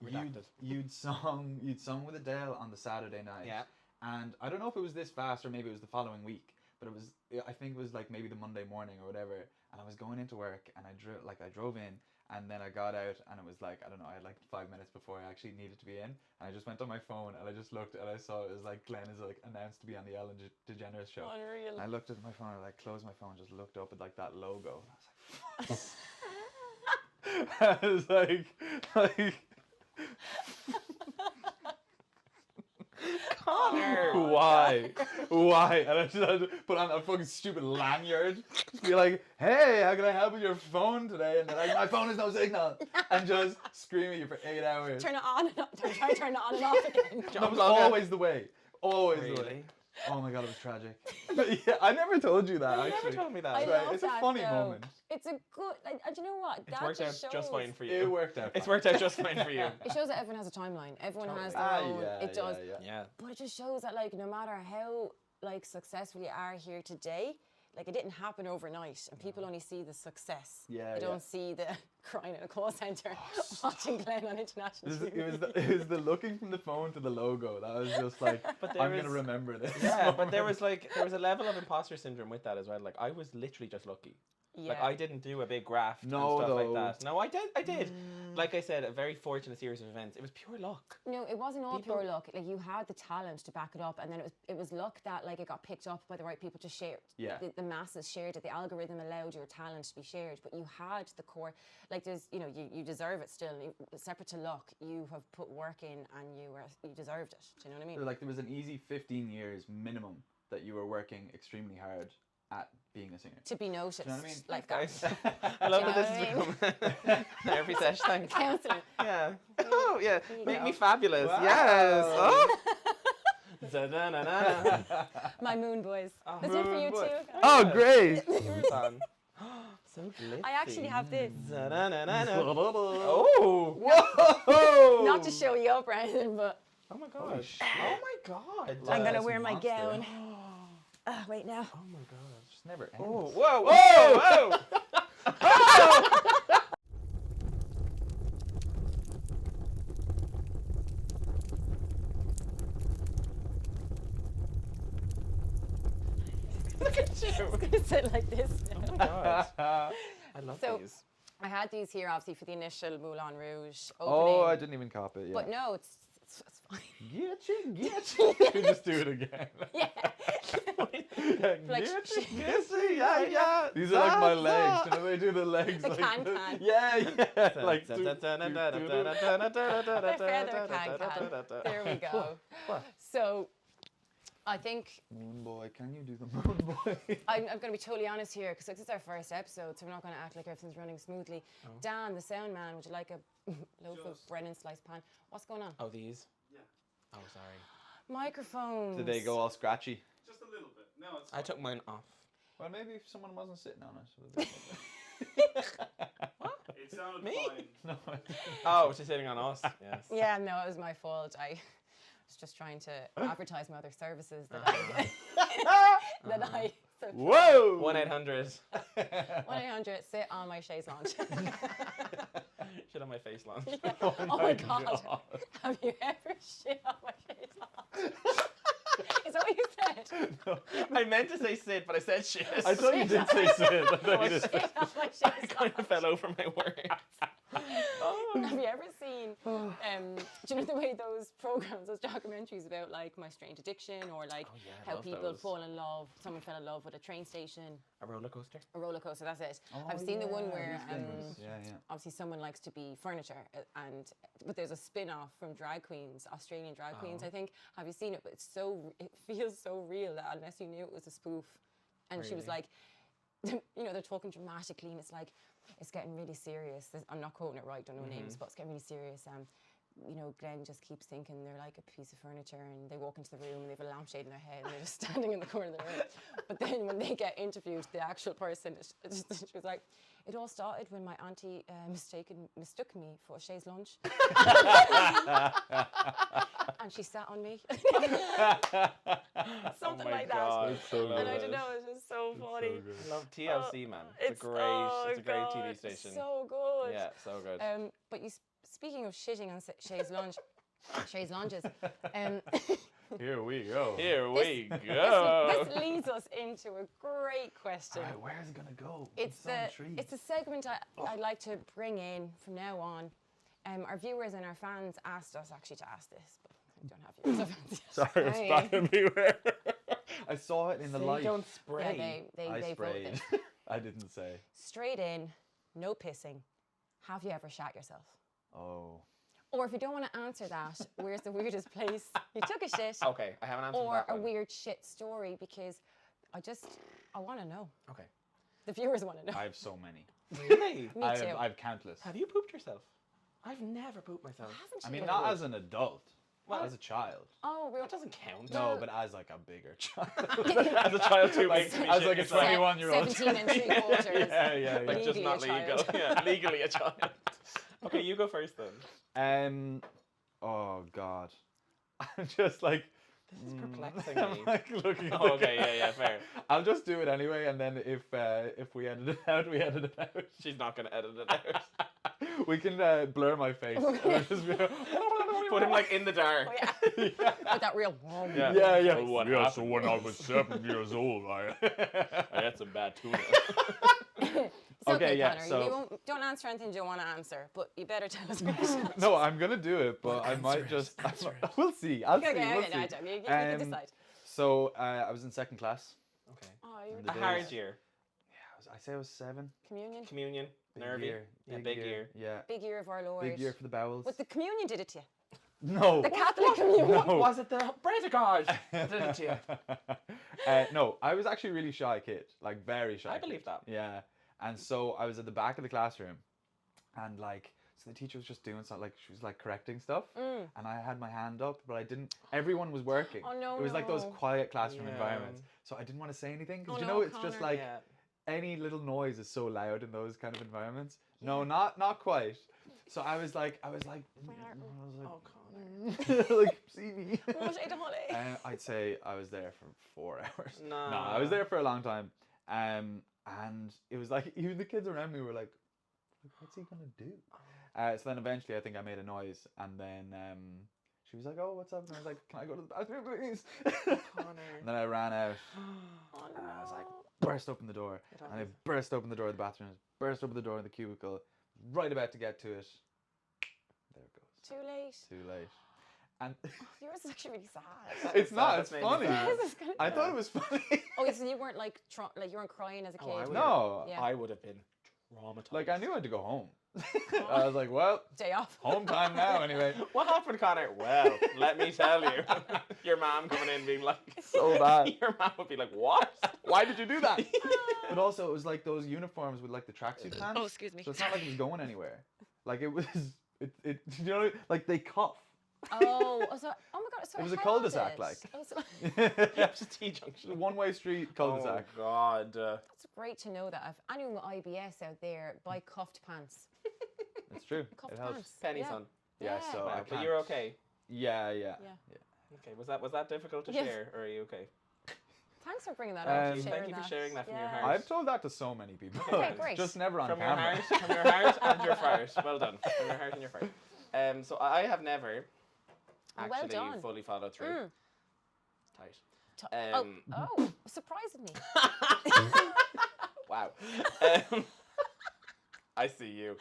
Redacted. you'd sung with Adele on the Saturday night. Yeah. And I don't know if it was this fast or maybe it was the following week, but I think it was like maybe the Monday morning or whatever, and I was going into work, and I drove in, and then I got out, and it was like, I don't know, I had like 5 minutes before I actually needed to be in, and I just went on my phone, and I just looked, and I saw it was like Glenn is like announced to be on the Ellen DeGeneres show. Unreal. And I looked at my phone, I like closed my phone, just looked up at like that logo, and I was like, I was like. Connor. Why? And I just had to put on a fucking stupid lanyard. Just be like, hey, how can I help with your phone today? And they're like, my phone has no signal. And just scream at you for 8 hours. Turn it on and off. Try to turn it on and off again. That was always the way. Always the way. Really? Oh my god, it was tragic. Yeah, I never told you that, You actually. never told me that. I Right, love it's a that, funny though. moment. It's a good, like, do you know what? It's That worked out just shows, just fine for you. It worked out. It's fine. worked out just fine for you. It shows that everyone has a timeline. Everyone has their Ah, own. yeah, It does. Yeah, yeah. Yeah. But it just shows that, like, no matter how, like, successful you are here today, like, it didn't happen overnight, and people only see the success. Yeah, They yeah. don't see the crying in a call centre, watching Glenn on international TV. It was the looking from the phone to the logo. That was just like, But there I'm going to was- remember this. Yeah, but there was a level of imposter syndrome with that as well. Like, I was literally just lucky. Yeah. Like, I didn't do a big graft No, and stuff though. like that. No, I did. Like I said, a very fortunate series of events. It was pure luck. No, it wasn't all People- pure luck. Like, you had the talent to back it up, and then it was luck that, like, it got picked up by the right people to share. Yeah. The masses shared it. The algorithm allowed your talent to be shared, but you had the core. Like, there's, you deserve it still. Separate to luck, you have put work in, and you deserved it. Do you know what I mean? Like, there was an easy 15 years minimum that you were working extremely hard at being a singer. To be noticed, you know what I mean? like Guys, that. I love Do you that this know has become therapy session. Thanks. Counselling. Yeah. Oh, yeah. There you Make go. me fabulous. Wow. Yes. Oh. Da-da-na-na. My moon boys. Oh, That's one for you Moon boy. too. Oh, great! Fun. So glitzy. I actually have this. Da-da-na-na-na. Oh! Oh. Whoa! Not to show you up or anything, but Oh my Holy gosh. shit. Oh my god. I'm gonna That's wear my monster. gown. Wait now. Oh my god. Just never ends. Oh, whoa, whoa, whoa. Look at you. It's gonna sit like this now. Oh my god. I love So- these. I had these here obviously for the initial Moulin Rouge opening. Oh, I didn't even cop it. Yeah. But no, it's fine. Get you. You just do it again. Yeah. Like, yeah. These are like my legs. You know they do the legs The like can-can. Yeah, yeah. Like The feather can. There we go. What? So I think Moon boy, can you do the moon boy? I'm going to be totally honest here because this is our first episode, so we're not going to act like everything's running smoothly. Dan, the sound man, would you like a loaf of Brennan sliced pan? What's going on? Oh, these? Yeah. Oh, sorry. Microphones. Did they go all scratchy? Just a little bit. No, it's I took mine off. Well, maybe if someone wasn't sitting on it. It sounded Me? fine. No. Oh, she's sitting on us. Yes. Yeah, no, it was my fault. I was just trying to advertise my other services that I so Whoa! 1-800. 1-800 sit on my chaise lounge. Shit on my face lounge. Oh my god. Have you ever shit on my chaise lounge? Is that what you said? I meant to say sit, but I said shit. I thought you did say sit. I thought you did. Shit on my I chaise kind lounge. of fell over my words. Have you ever seen, do you know the way those programs, those documentaries about like my strange addiction or like Oh, yeah, I how love people those. fall in love, someone fell in love with a train station, A roller coaster? a roller coaster, that's it. Oh, I've seen the one yeah, where these things. Yeah. obviously someone likes to be furniture but there's a spin-off from drag queens, Australian drag queens, I think. Have you seen it? But it feels so real that unless you knew it was a spoof. And she was Really? like, they're talking dramatically and it's like, it's getting really serious. I'm not quoting it right, don't know names, but it's getting really serious. Glenn just keeps thinking they're like a piece of furniture and they walk into the room and they have a lampshade in their head and they're just standing in the corner of the room. But then when they get interviewed, the actual person, she was like, it all started when my auntie mistook me for a chaise lounge. And she sat on me. Something like that. It's so And I good. don't know, it's just so funny. I love TLC, man. It's a great God, TV station. So good. Yeah, so good. But speaking of shitting on chaise lounges, Here we go. Here we this go. leads us into a great question. All right, where's it gonna go? It's I'm so intrigued. it's a segment I'd like to bring in from now on. Our viewers and our fans asked us actually to ask this, but we don't have viewers or fans yet. Sorry, it's Sorry. flying everywhere. I saw it in the Say light. don't Yeah, spray. they I voted sprayed. this. I didn't say. Straight in, no pissing. Have you ever shat yourself? Oh. Or if you don't want to answer that, where's the weirdest place you took a shit? Okay, I haven't answered Or that a one. weird shit story, because I want to know. Okay. The viewers want to know. I have so many. Really? Me I too. have countless. Have you pooped yourself? I've never pooped myself. Haven't I you? mean, not as an adult. Well, as a child. Oh, real. That doesn't count. No, but as like a bigger child. As a child too, Like, as like a 21-year-old. 17 and 3/4. yeah. Like just Legally not a legal. child. Yeah, legally a child. Okay, you go first then. Oh God. I'm just like. This is perplexing I'm me. like looking. At Oh, the okay, camera. yeah, fair. I'll just do it anyway, and then if we edit it out, we edit it out. She's not gonna edit it out. We can blur my face. And I'll just be like, Put him like in the dark. Oh, yeah. With that real. Yeah. Yeah. Well, what Yeah, so happened when I was 7 years old, I had some bad tuna. It's okay, Okay, yeah, Connor. so- Don't answer anything you don't want to answer, but you better tell us what. No, I'm gonna do it, but I might just. We'll see. I'll see. Okay, We'll okay, no, see. John, you can decide. So I was in second class. Okay. Oh, you're The A days. hard year. Yeah, I say I was 7. communion. Communion. Big Nervy. year. Yeah, big year. Yeah. Big year of our Lord. Big year for the bowels. But the communion did it to you. No. The Catholic communion. No. Was it the bread of God? Did it to you? No, I was actually a really shy kid, like very shy. I kid. believe that. Yeah, and so I was at the back of the classroom, and like, so the teacher was just doing something, like she was like correcting stuff, and I had my hand up, but I didn't. Everyone was working. Oh, no, It was like those no. quiet classroom Yeah. environments, so I didn't want to say anything because Oh, you no, know it's just Connor. like Yeah. any little noise is so loud in those kind of environments. No, not quite. So I was like, Oh, Connor. like, see me. What a holiday. I'd say I was there for 4 hours. No. I was there for a long time. And it was like, even the kids around me were like, what's he gonna do? So then eventually I think I made a noise, and then she was like, oh, what's up? And I was like, can I go to the bathroom, please? Connor. And then I ran out, Oh, and I was like, no. burst open the door. It And I happens. burst open the door of the bathroom, burst open the door in the cubicle, right about to get to it. There it goes. Too late. Too late. And Yours is actually really sad. it's sad, not, that's it's made me funny. sad. This is kinda- I thought it was funny. Oh, so you weren't like you weren't crying as a kid. Oh, I would- No, Yeah. I would have been traumatized. like I knew I had to go home. I was like, well, Day off. home time now anyway. What happened, Connor? Well, let me tell you. Your mom coming in being like, So bad. Your mom would be like, what? Why did you do that? But also, it was like those uniforms with like the tracksuit pants. Oh, excuse me. So it's not like it was going anywhere. Like it was, it you know, like they cough. Oh, so oh my god, so It was a heralded. cul-de-sac, like. Oh, so- It's a T-junction. One-way street cul-de-sac. Oh, God. That's great to know that. If anyone with IBS out there, buy cuffed pants. It's true. Cuffed It helps. pants. Pennies yeah. on. Yeah. So Wow, I but can't- you're okay. Yeah. Yeah. Okay, was that difficult to Yes. share, or are you okay? Thanks for bringing that up. Um, Thank you for sharing that from your Yeah. heart. I've told that to so many people. Okay, great. Just never on From your camera. heart, from your heart and your fart. Well done. From your heart and your fart. So I have never Oh, well actually done. fully followed through. Mm. Tight. Oh, surprisingly. Wow. I see you.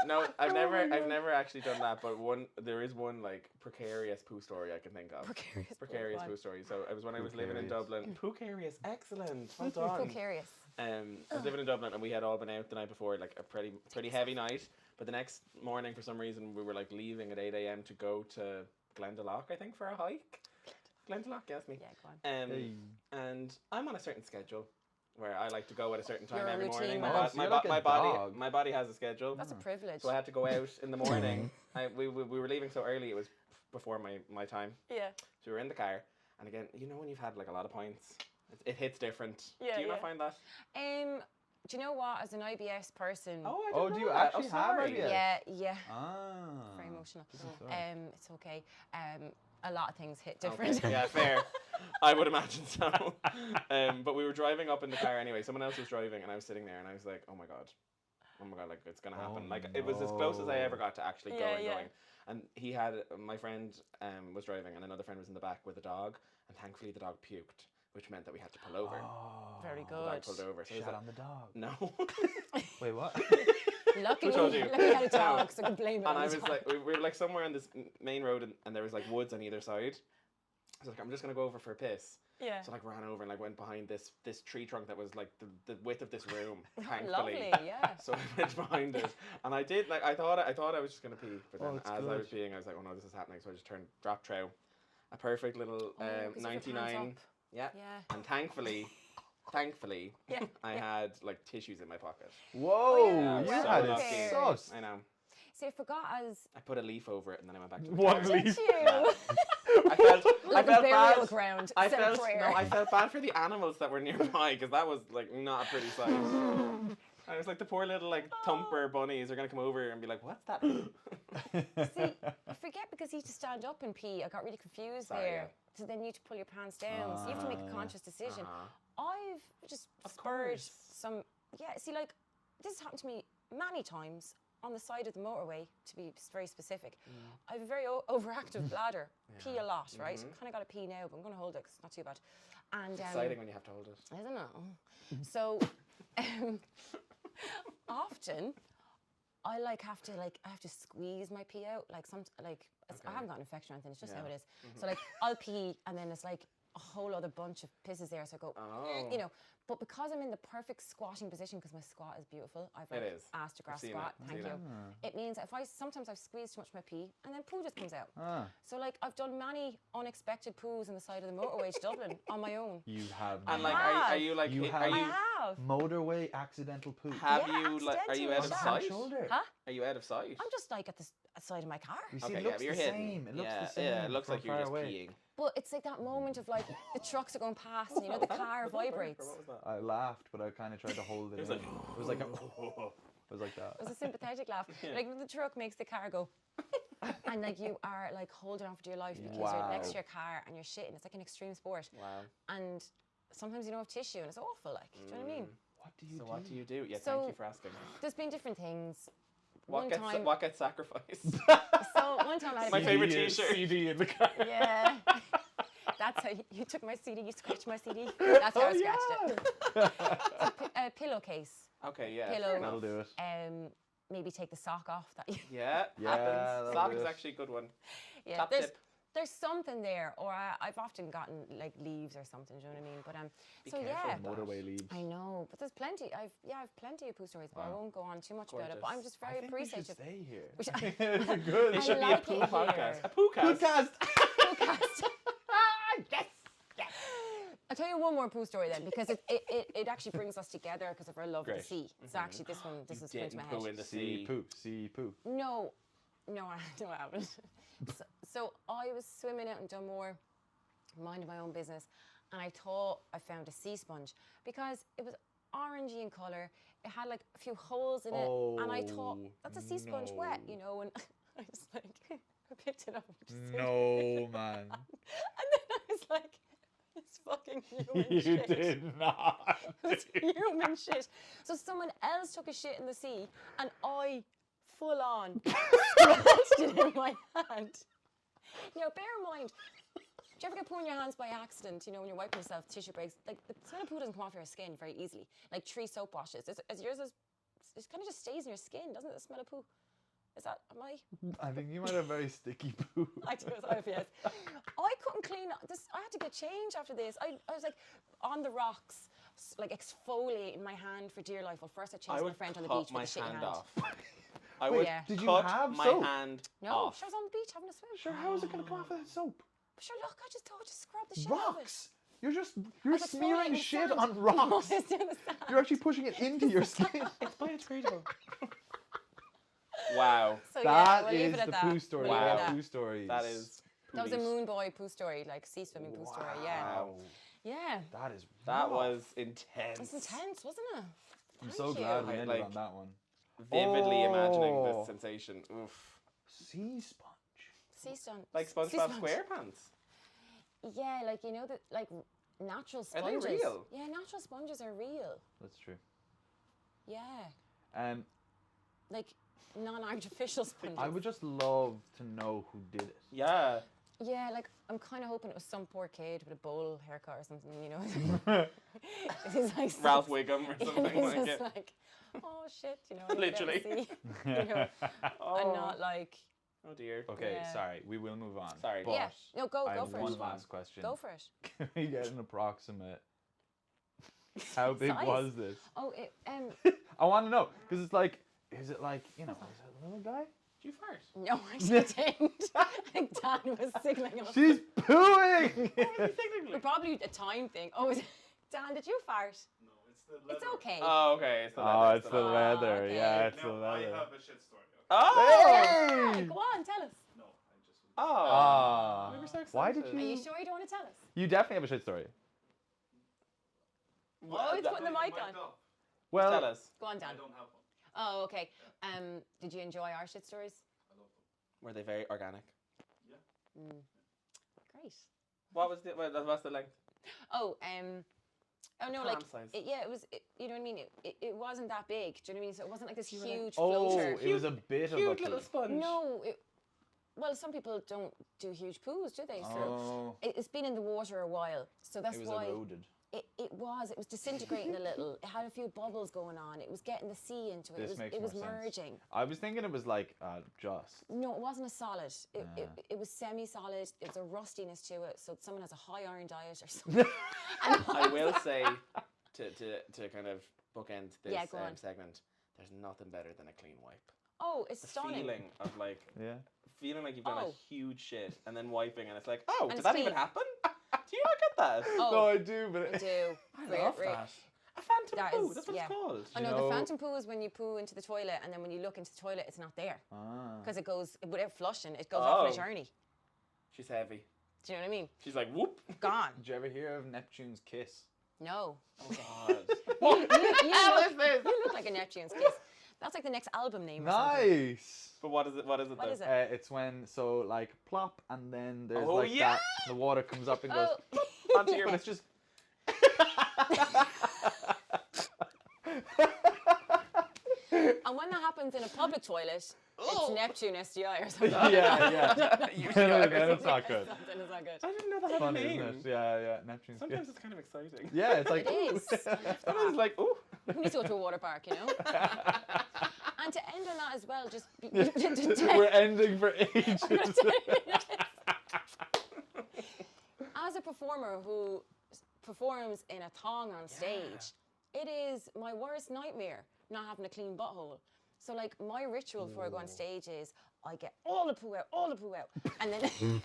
No, I've never actually done that, but there is one like precarious poo story I can think of. Precarious poo story. So it was when I was living in Precarious. Dublin. Precarious, excellent. Well done. Precarious. I was living in Dublin, and we had all been out the night before, like a pretty heavy night. But the next morning, for some reason, we were like leaving at 8 a.m. to go to Glendalough, I think, for a hike. Glendalough, yes, me. Yeah, go on. Hey. And I'm on a certain schedule where I like to go at a certain time You're a every morning. routine My, man. bo- So my, you're bo- like a my body, dog. my body has a schedule. That's a privilege. So I had to go out in the morning. We were leaving so early, it was before my time. Yeah. So we were in the car, and again, you know when you've had like a lot of points, it hits different. Yeah, Do you not yeah. find that? Do you know what? As an IBS person. I Oh, didn't do know you that. actually Oh, have sorry. IBS? Yeah. Ah. Very emotional. Sorry. It's okay. A lot of things hit different. Okay. Yeah, fair. I would imagine so. But we were driving up in the car anyway. Someone else was driving, and I was sitting there, and I was like, "Oh my god, like it's gonna happen." Oh, Like it was as close as I no. ever got to actually Yeah, going. yeah. And he had my friend was driving, and another friend was in the back with a dog, and thankfully the dog puked. which meant that we had to pull over. Oh. Very The dog good. pulled over. So it was Shut like, on the dog. no. Wait, what? Luckily, Who told you? luckily I had a dog, so I could blame it And on I the was dog. like, we were like somewhere on this main road, and there was like woods on either side. I was like, I'm just gonna go over for a piss. Yeah. So I like ran over and like went behind this tree trunk that was like the width of this room. Thankfully. Lovely, yeah. So I went behind it, and I did like I thought I was just gonna pee, but then it's as I good. was peeing, I was like, oh no, this is happening. So I just dropped trow, a perfect little 'cause of your pants 99. up. Yeah. Yeah. And thankfully, Yeah. I had like tissues in my pocket. Whoa, yeah, you well had lucky. it sus. I know. See, I forgot as I put a leaf over it, and then I went back to the One car. leaf. did you? I felt Like a felt burial bad. ground. I said a felt prayer. no, I felt bad for the animals that were nearby because that was like not a pretty sight. I was like the poor little like thumper bunnies are gonna come over and be like, "What's that?" See, I forget because you had to stand up and pee. I got really confused Sorry, there. yeah. So then you have to pull your pants down. So you have to make a conscious decision. I've just Of spurred course. some. Yeah, see, like this has happened to me many times on the side of the motorway. To be very specific, I have a very overactive bladder. Pee a lot, right? Kind of got to pee now, but I'm going to hold it 'cause it's not too bad. And Exciting when you have to hold it. I don't know. So often I have to squeeze my pee out. Like I haven't got an infection or anything. It's just how it is. So like I'll pee and then it's like a whole other bunch of pisses there. So I go, Oh. you know. But because I'm in the perfect squatting position, because my squat is beautiful, I've like It is. asked a grass seen squat. it. Thank Seen you. it. It means if sometimes I've squeezed too much of my pee and then poo just comes out. Ah, So like I've done many unexpected poos on the side of the motorway to Dublin on my own. you have And not. like, are you like, You are have- I you have. motorway accidental poop. have Yeah, you like, are you accidentally out of shot. sight? Shoulder. Huh? Are you out of sight? I'm just like at the side of my car. You see, Okay, it yeah, looks but you're the hidden. same. It looks yeah, the same. yeah, it looks from like you're far just away. peeing. But it's like that moment of like the trucks are going past and you know the car vibrates. What was that? I laughed, but I kind of tried to hold it It was in. like, It was like it was like that. It was a sympathetic laugh. Like when the truck makes the car go and like you are like holding on for dear life because you're next to Wow. your car and you're shitting. It's like an extreme sport. Wow. And sometimes you don't have tissue and it's awful like. Do you know what I mean? What do you So do? what do you do? Yeah, So- thank you for asking. There's been different things. What gets sacrificed? So one time I had My a favorite T-shirt. CD in the car. Yeah. That's how you took my CD, you scratched my CD. That's how I scratched it. A pillowcase. Okay, yeah. Pillow. Fair enough. That'll do it. Maybe take the sock off that you Yeah, Yeah, happens. that'll Sock do is it. actually a good one. yeah, Top there's tip. there's something there, or I've often gotten like leaves or something. Do you know what I mean? But Be so careful yeah, with that. Motorway leaves. I know. But there's plenty. I've plenty of poo stories, but I Wow. won't go on too much about it. But I'm Gorgeous. just I very think we should appreciative. stay here. We should- It's a good. It I should be a like poo it podcast. here. A poo cast. Podcast. Yes. I'll tell you one more poo story then, because it actually brings us together because of our love of Great. the sea. It's actually this one. This You is coming to my didn't poo head. in the See sea. poo. See poo. No, I haven't. So I was swimming out in Dunmore, minding my own business, and I thought I found a sea sponge because it was orangey in colour. It had like a few holes in it, and I thought that's a sea sponge wet, you know. And I was like, I picked it up. And just No, man. and then I was like, it's fucking human You shit. did not. It's human shit. So someone else took a shit in the sea, and I full on scratched it in my hand. You know, bear in mind, do you ever get poo in your hands by accident? You know, when you're wiping yourself, tissue breaks. Like the smell of poo doesn't come off your skin very easily. Like 3 soap washes. As yours is, it kind of just stays in your skin, doesn't it? The smell of poo. Is that am I? I think you might have very sticky poo. I do as IPS. I couldn't clean up this. I had to get change after this. I was like on the rocks, like exfoliating my hand for dear life. Well, first I chased I my would friend on the cut beach my with a shitty hand hand. off. I would yeah. Did you cut have my soap? hand No, off. she was on the beach having a swim. Sure, how is it going to come off with soap? But sure, look, I just thought to scrub the shit out of it. Rocks. You're I was smearing exfoliating shit sand. on rocks. I was doing the sand. You're actually pushing it into your skin. It's biodegradable. Wow. So yeah, That we'll leave is it at the that. poo story. We'll leave it Wow. at that. Poo stories. That is. That was a police. moon boy poo story, like sea swimming poo story. Yeah, Wow. yeah. That is. That rough. was intense. It's intense, wasn't it? I'm Thank so you. glad we I, ended like- on that one. Vividly imagining Oh. this sensation. Oof. Sea sponge. Sea sponge. Like sea SpongeBob sponge. SquarePants. Yeah, like you know that like natural Are they sponges. real? Yeah, natural sponges are real. That's true. Yeah, like non-artificial sponges. I would just love to know who did it. Yeah. Yeah, like I'm kind of hoping it was some poor kid with a bowl haircut or something, you know. It's like Ralph Wiggum or Yeah, something he's like just it. like, oh shit, you know. I need to Literally. see, you know, and not like. Oh dear. Okay, Yeah. sorry, we will move on. Sorry. But Yeah, no, go I have for one it. last question. Go for it. Can we get an approximate? How big Size? was this? Oh, I want to know because it's like, is it like, you know, is it a little guy? Did you fart? no, I didn't. I think Dan was signaling us. She's pooing. But probably a time thing. Oh, Dan, did you fart? No, it's the leather. It's okay. Oh, okay. It's the leather. Oh, it's the leather. leather. okay. Yeah, it's the Now I leather. have a shit story. Okay? Oh! Hey! Go on, tell us. No, I just. Oh. Ah. We were so Why did excited. Are you you? sure you don't want to tell us? You definitely have a shit story. Oh, he's putting the mic on. Well, Tell us. Go on, I Dan. don't have one. Oh, okay. Did you enjoy our shit stories? I love them. Were they very organic? Mm. Great. What was the what's the length? Oh, oh no, like Palm size. yeah, it was. You know what I mean? It wasn't that big. Do you know what I mean? So it wasn't like this You were like, huge oh, floater. it was a bit of a Cute little poo. sponge. No, well, some people don't do huge poos, do they? So Oh, it's been in the water a while, so that's it was why eroded. it was disintegrating a little. It had a few bubbles going on. It was getting the sea into it. This makes It was more sense. merging. I was thinking it was like just. No, it wasn't a solid. It Yeah. it was semi-solid. It was a rustiness to it. So someone has a high iron diet or something. I will say to kind of bookend this Yeah, go on. segment. There's nothing better than a clean wipe. Oh, it's The stunning. feeling of like Yeah. feeling like you've done Oh. a huge shit and then wiping and it's like, oh, And did it's that even clean. happen? Do you not get that? Oh, No, I do, but I do. I Right, love right. that. A phantom That poo. is- That's what yeah. it's called. I You know, know- the phantom poo is when you poo into the toilet and then when you look into the toilet, it's not there Ah. because it goes without flushing. It goes off on a Oh. journey. She's heavy. Do you know what I mean? She's like, whoop. Gone. Did you ever hear of Neptune's kiss? No. Oh God. You look like a Neptune's kiss. That's like the next album name. Or something. Nice. But what is it? What is it? What though? is it? It's when like plop and then there's Oh, like yeah! that the water comes up and goes Oh. Onto your and it's just And when that happens in a public toilet, it's Neptune STI or something. yeah. Usually Then it's not good. Something is not good. I didn't know that had a Funny, name. isn't it? Yeah, Neptune's Sometimes kiss. it's kind of exciting. Yeah, it's like It is. Sometimes it's like, ooh. We need to go to a water park, you know? And to end on that as well, just We're ending for ages. as a performer who performs in a thong on stage, it is my worst nightmare not having a clean butthole. So like my ritual before I go on stage is I get all the poo out, and then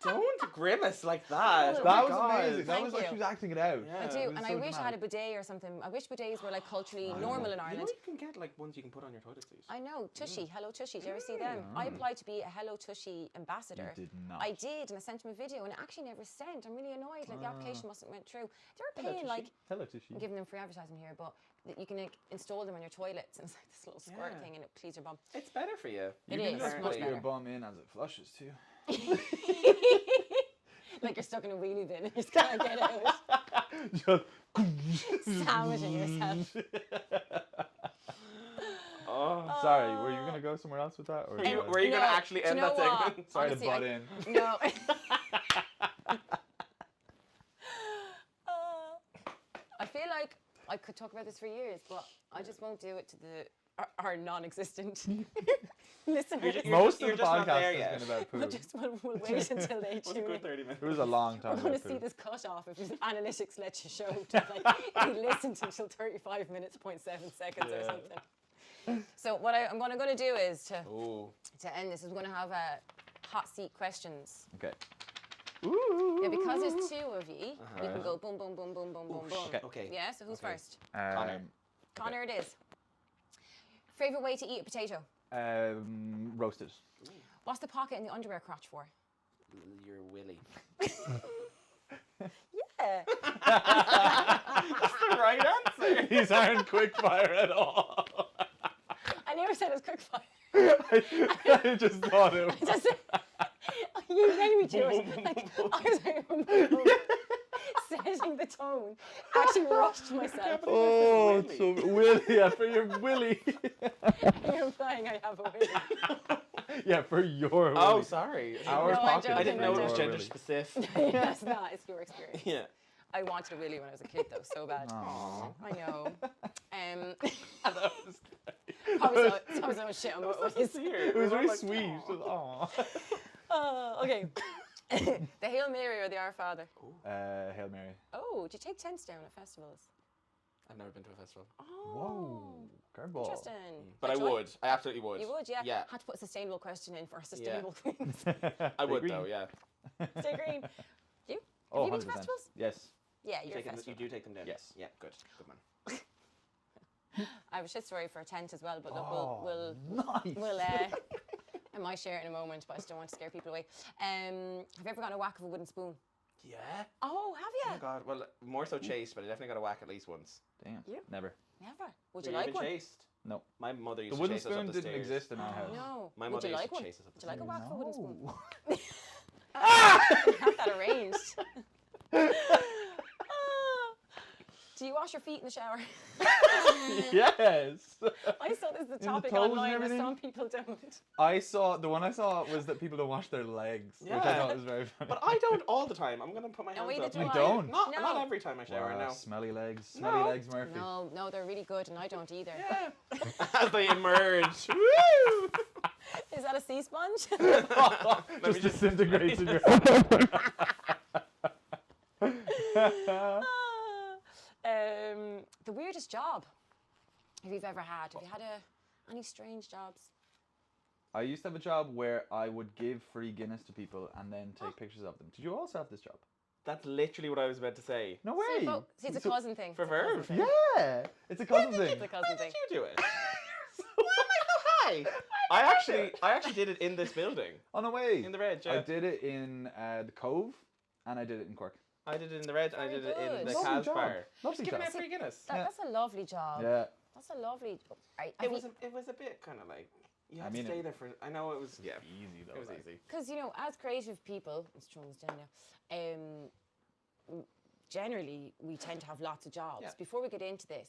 Don't grimace like that. Oh, That my was God. amazing. That Thank was like you. she was acting it out. Yeah. I It do, was and I so wish I had a dramatic. bidet or something. I wish bidets were like culturally I normal in You know Ireland. you can get like ones you can put on your toilet seat. I know, Tushy, Hello Tushy, did you ever see them? I applied to be a Hello Tushy ambassador. You did not. I did, and I sent him a video, and it actually never sent. I'm really annoyed, like the application mustn't went through. They were paying like, Hello, Tushy. I'm giving them free advertising here, but you can like, install them on your toilets, and it's like this little squirt Yeah. thing, and it pleases your bum. It's better for you. You It can is, just much put your better. bum in as it flushes too. Like you're stuck in a wheelie bin, and you just can't get out. Just Sandwiching yourself. Oh. Sorry, were you gonna go somewhere else with that? Or Were you No, gonna actually do you end know that what? segment? Sorry Honestly, to butt in. No. I feel like I could talk about this for years, but I just won't do it to our non-existent listeners. Most you're of the just not there podcast yet. has been about We'll poo. just we'll wait until they It was a tune in. good 30 minutes. It was a long time We're going about to see poo. this cut off if the analytics let you show to like you listened until 35 minutes, 0.7 seconds or Yeah. something. So what I'm going to do is Ooh. to end this is we're going to have hot seat questions. Okay. Yeah, because there's two of you, we can Right. go boom, boom, boom, boom, boom, boom, boom. Okay. Okay. Yeah, so who's Okay. first? Connor. Connor it is. Favorite way to eat a potato? Roasted. What's the pocket in the underwear crotch for? Your willy. Yeah. That's the right answer. These aren't quick fire at all. I never said it was quick fire. I just thought it was. Just, you made me do it. Like, I was like, setting the tone. Actually rushed myself. Oh, Willy. so Willy, yeah, for your Willy. You're implying I have a willy. Yeah, for your Oh, willy. sorry. Our No, I pocket. don't I didn't think know it was Your gender willy. specific. That's not. It's your experience. Yeah. I wanted a willy when I was a kid, though, so bad. Aw. I know. That was Probably so much shit on both That was ways. weird. It We was were very like, sweet. "Aw." Okay. The Hail Mary or the Our Father? Hail Mary. Oh, do you take tents down at festivals? I've never been to a festival. Oh. Whoa. Curveball. Interesting. But I Enjoy? would. I absolutely would. You would, yeah. Yeah. Had to put a sustainable question in for our sustainable queens. I would, though, yeah. Stay green. You? Oh, Have you been to 100%. festivals? Yes. Yeah, You, you're a take them, festival. you do take them down? Yes. Yeah, good. Good man. I have a shit story for a tent as well, but look, Oh, nice. we'll I might share it in a moment, but I just don't want to scare people away. Have you ever gotten a whack of a wooden spoon? Yeah? Oh, Oh, have you? God. Well, more so chased, but I definitely got a whack at least once. Damn. You? Never. Never. Would Were you like even one? chased? No. My mother used The to wooden chase us up spoon the didn't stairs. exist in our house. No. My Would mother you used like to one? chase us up Would you like a whack of a wooden spoon? No. Have that arranged. Do you wash your feet in the shower? Yes. I saw this is a the topic toes and online, but everything? some people don't. The one I saw was that people don't wash their legs, which I Yeah. thought was very funny. But I don't all the time. I'm going to put my No, hands either up. do You I. don't? Not No. every time I shower, Wow, no. smelly legs. No. Smelly legs, Murphy. No, they're really good, and I don't either. Yeah. As they emerge. Woo! Is that a sea sponge? Let me Just disintegrates in your The weirdest job you've ever had. Have you had any strange jobs? I used to have a job where I would give free Guinness to people and then take pictures of them. Did you also have this job? That's literally what I was about to say. No See, way. see, it's a So- cousin thing. For It's a cousin Verve? thing. Yeah, it's a cousin thing. It's a cousin When thing. did you do it? Why am I so high? I actually did it in this building. On the way. In the red, I yeah. did it in the Cove, and I did it in Cork. I did it in the red, and I Very did it in good. the Lovely Cas job. bar. Lovely Just giving job. out free Guinness. That's a lovely job. Yeah. That's a lovely. It was a bit kind of like you had I mean, to stay there for. I know it was Easy though. It was like. easy. Because, you know, as creative people, let's throw this down now, generally we tend to have lots of jobs. Yeah. Before we get into this,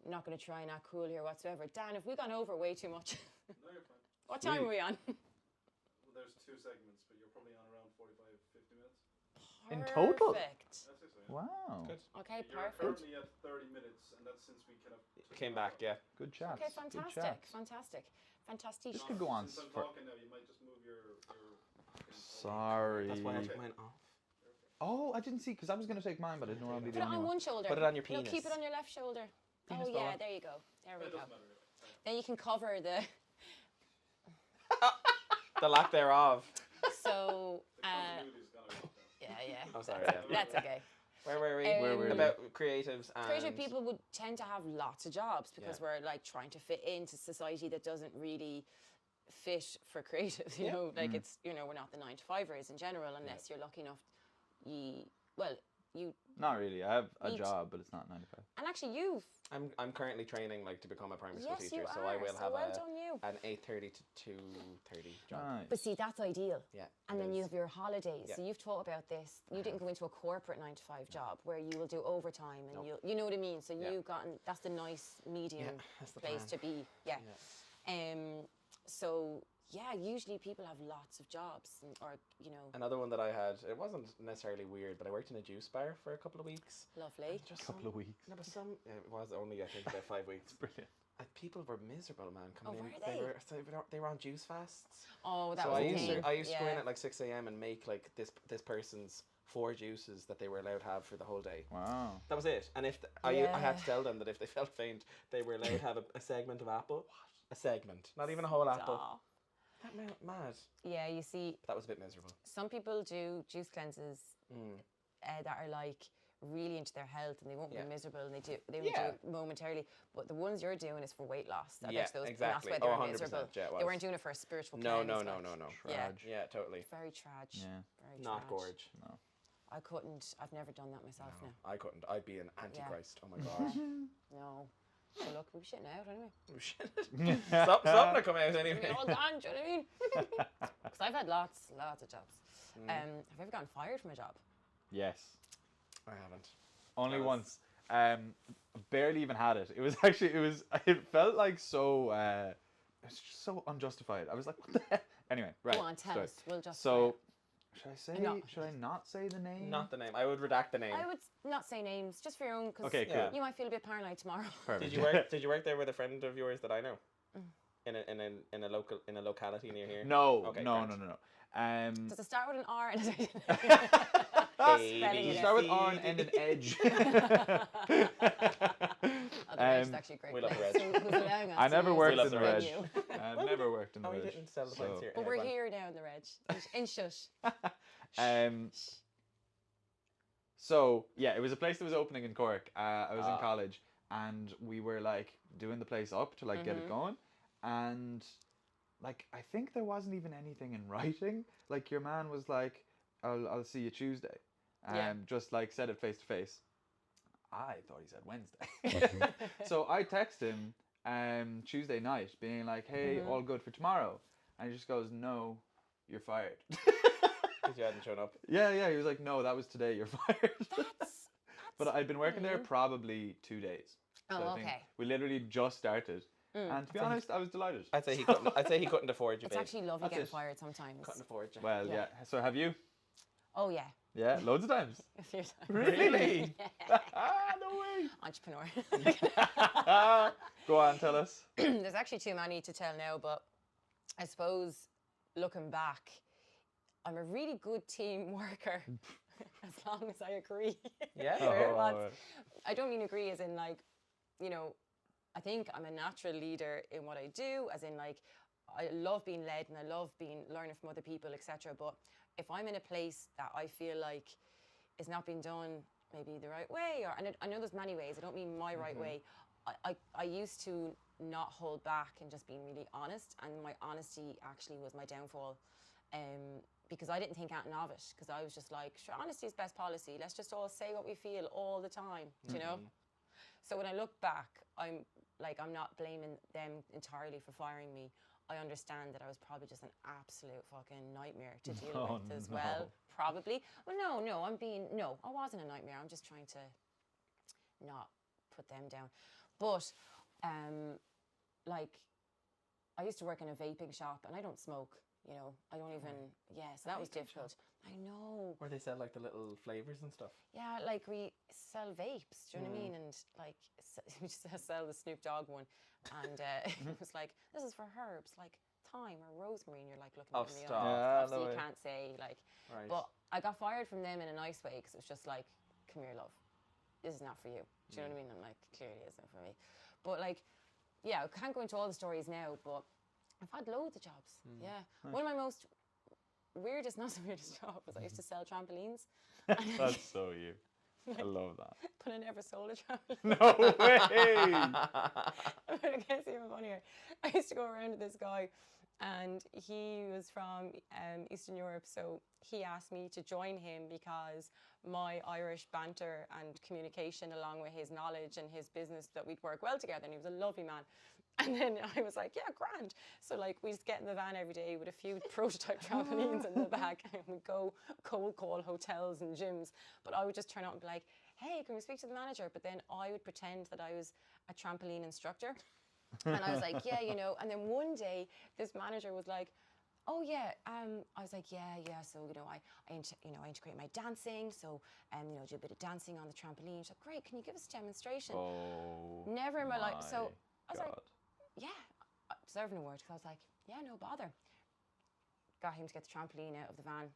I'm not going to try and act cool here whatsoever. Dan, have we gone over way too much? No, you're fine. What time are we on? Well, there's 2 segments, but you're probably on around 45, 50 minutes. In total? Perfect. That's it, so yeah. Wow. Good. Okay, You're perfect. currently at 30 minutes, and that's since we kind of took Came the back, mic yeah. off. Good chat. Okay, Good fantastic, chats. fantastic, fantastic. This could go on Since I'm for. talking now, you might just move your fucking Sorry. That's why I took mine off. Oh, I didn't see because I was gonna take mine, but I didn't want to be Put the it on only one. one shoulder. Put it on your No, keep penis. it on your left shoulder. Penis Oh yeah, fella. there you go. There we It go. doesn't matter anyway. Sorry. Then you can cover the. The lack thereof. So. The continuity's gonna be locked down. Yeah, yeah. Oh, sorry. Yeah. That's okay. Where were we? Where were we? About creatives and Creative people would tend to have lots of jobs because Yeah. we're like trying to fit into society that doesn't really fit for creatives. You Yeah. know, like it's we're not the 9-to-5ers in general unless you're lucky enough. You Not really. I have a Eat. job, but it's not 9 to 5. and actually you've I'm currently training like to become a primary school yes teacher, you so are. I will so have well done you. an 8:30 to 2:30 job. Nice. But see, that's ideal. Yeah. And it then you is. have your holidays. Yeah. So you've taught about this. You didn't go into a corporate 9-to-5 job where you will do overtime and Nope. you know what I mean. So Yeah. you've gotten that's the nice medium that's the place plan. to be. Yeah. So yeah, usually people have lots of jobs or Another one that I had, it wasn't necessarily weird, but I worked in a juice bar for a couple of weeks. lovely. Just Couple of weeks. No, but it was only I think about 5 weeks. Brilliant. And people were miserable, man. Coming Oh, in, were they? they were on juice fasts. Oh, that So was I a used thing. to go in Yeah. at like 6 a.m. and make like this person's 4 juices that they were allowed to have for the whole day. Wow. That was it. And if I had to tell them that if they felt faint, they were allowed to have a segment of apple. A segment, not even a whole apple. Aw. That mad. Yeah, you see, That was a bit miserable. some people do juice cleanses that are like really into their health and they won't Yeah. be miserable and they will Yeah. do it momentarily. But the ones you're doing is for weight loss. I Yeah, bet those, exactly. And that's why Oh, they're 100%, miserable. yeah, it They was. weren't doing it for a spiritual No, cleanse. no, like. no, no, no. Yeah. Trage. Yeah, totally. Very tragic. Yeah. Very Not trage. gorge. No. I couldn't. I've never done that myself No, now. I couldn't. I'd be an antichrist. Oh my god. No. So look, we'll be shitting out anyway. Oh, shit. Something to come out We're anyway. all gone, do you know what I mean? Because I've had lots of jobs. Have you ever gotten fired from a job? Yes. I haven't. Only That was- once. Barely even had it. It was actually, it felt like so, it was just so unjustified. I was like, what the heck? Anyway, right. Go on, tell sorry. us. We'll just. So, should I say? No. Should I not say the name? Not the name. I would redact the name. I would not say names, just for your own, because Okay, cool. Yeah. you might feel a bit paranoid tomorrow. Perfect. Did you work there with a friend of yours that I know? In a locality near here? No, Okay, no, grand. no, no, no. Does it start with an R? A, Spelling B, it. Start with C, R and D. end in edge. Oh, the Reg is actually a great we love the place. Reg. So who's allowing us I to never use worked this in the Reg. venue. I've never worked in the Oh, we Reg. didn't sell the so- points here. But we're Grand. here now in the Reg. In Shush. So yeah, it was a place that was opening in Cork. I was in Ah. college, and we were like doing the place up to like get it going, and like I think there wasn't even anything in writing. Like your man was like, "I'll see you Tuesday," Yeah. just like said it face to face. I thought he said Wednesday, so I text him Tuesday night, being like, "Hey, all good for tomorrow," and he just goes, "No, you're fired." Because you hadn't shown up. Yeah, he was like, "No, that was today. You're fired." That's But I'd been working there probably 2 days. Oh, I think okay. we literally just started, and to be honest, I was delighted. I'd say he couldn't afford you, It's babe. actually lovely That's getting it. fired sometimes. Couldn't afford you. Well, Yeah. yeah. So have you? Oh yeah. Yeah, loads of times. A few times. Really? No way. Entrepreneur. Go on, tell us. There's actually too many to tell now, but I suppose looking back, I'm a really good team worker as long as I agree. Yeah. Fair Oh, lads. I don't mean agree as in like, you know, I think I'm a natural leader in what I do, as in like I love being led and I love learning from other people, etc. But if I'm in a place that I feel like is not being done maybe the right way, or and I know there's many ways. I don't mean my right way. I used to not hold back and just being really honest, and my honesty actually was my downfall. Because I didn't think anything of it, because I was just like, sure, honesty is best policy. Let's just all say what we feel all the time, do you know? So when I look back, I'm not blaming them entirely for firing me. I understand that I was probably just an absolute fucking nightmare to deal with as well, probably. Well, no, I wasn't a nightmare. I'm just trying to not put them down. But, like, I used to work in a vaping shop, and I don't smoke. You know, I don't even, so that was difficult. I know. Where they sell like the little flavors and stuff. Yeah, like we sell vapes, do you know what I mean? And like, we just sell the Snoop Dogg one. And it was like, this is for herbs, like thyme or rosemary. And you're like looking Oh, at me, stop. Yeah, so no you way. can't say, like, Right. but I got fired from them in a nice way, because it was just like, come here, love. This is not for you. Do you know what I mean? I'm like, clearly it's not for me. But like, yeah, I can't go into all the stories now, but I've had loads of jobs. Yeah. One of my most weirdest, not so weirdest job was I used to sell trampolines. That's so you. I love that. But I never sold a trampoline. No way. But it gets even funnier. I used to go around with this guy, and he was from Eastern Europe, so he asked me to join him because my Irish banter and communication, along with his knowledge and his business, that we'd work well together, and he was a lovely man. And then I was like, yeah, grand. So like we just get in the van every day with a few prototype trampolines in the back, and we'd go cold call hotels and gyms. But I would just turn up and be like, hey, can we speak to the manager? But then I would pretend that I was a trampoline instructor. And I was like, yeah, you know. And then one day this manager was like, oh yeah, I was like, yeah. So I integrate my dancing. So do a bit of dancing on the trampoline. She's like, great. Can you give us a demonstration? Oh. Never in my life. So I was like, God. yeah, I deserve an award. Because I was like, yeah, no bother. Got him to get the trampoline out of the van,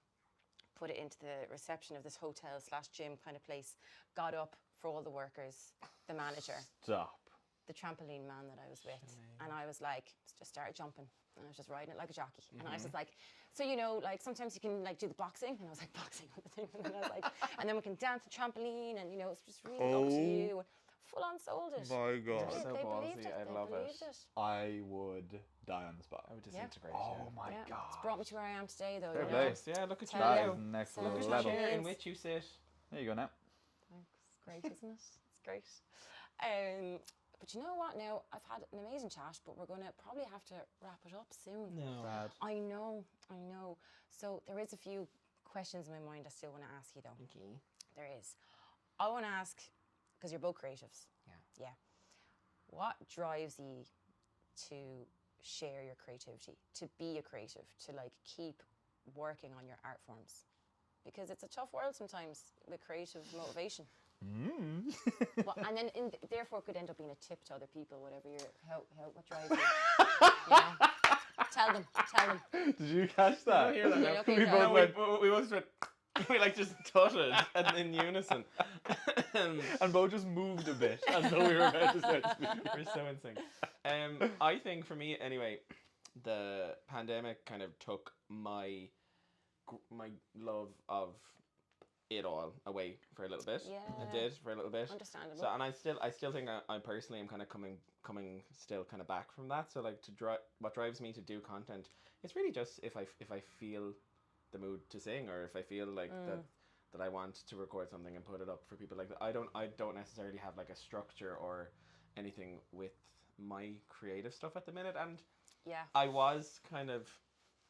put it into the reception of this hotel/gym kind of place. Got up for all the workers, the manager, Stop. the trampoline man that I was with, and I was like, just started jumping, and I was just riding it like a jockey, and I was just like, so like sometimes you can like do the boxing, and I was like boxing on the thing, and then I was like, and then we can dance the trampoline, and it's just really up to you. Full on sold it. My God. So They ballsy, believed it. I They love it. believed it. I would die on the spot. I would Yeah. disintegrate. Oh my Yeah, God. it's brought me to where I am today, though. Fair you play. know? Yes, yeah, look at you Tell That now. is next So Look level. at the level. chair in Yes. which you sit. There you go now. It's great, isn't it? It's great. But you know what? Now I've had an amazing chat, but we're going to probably have to wrap it up soon. No. Sad. I know. So there is a few questions in my mind I still want to ask you, though. Okay. There is. I want to ask, because you're both creatives. Yeah. Yeah. What drives you to share your creativity, to be a creative, to like keep working on your art forms, because it's a tough world sometimes with creative motivation. Well, and then therefore could end up being a tip to other people, whatever what drives you. You know? Tell them. Did you catch that? I hear that Yeah, now. okay, We so- both No, went, we both went, we like just tutted and in unison. and both just moved a bit as though we were about to start speaking. We're so in sync. I think for me anyway, the pandemic kind of took my love of it all away for a little bit. Yeah. It did for a little bit. Understandable. So, and I still think I personally am kind of coming still kind of back from that. So like what drives me to do content, it's really just if I feel the mood to sing, or if I feel like that I want to record something and put it up for people. Like I don't necessarily have like a structure or anything with my creative stuff at the minute, and Yeah. I was kind of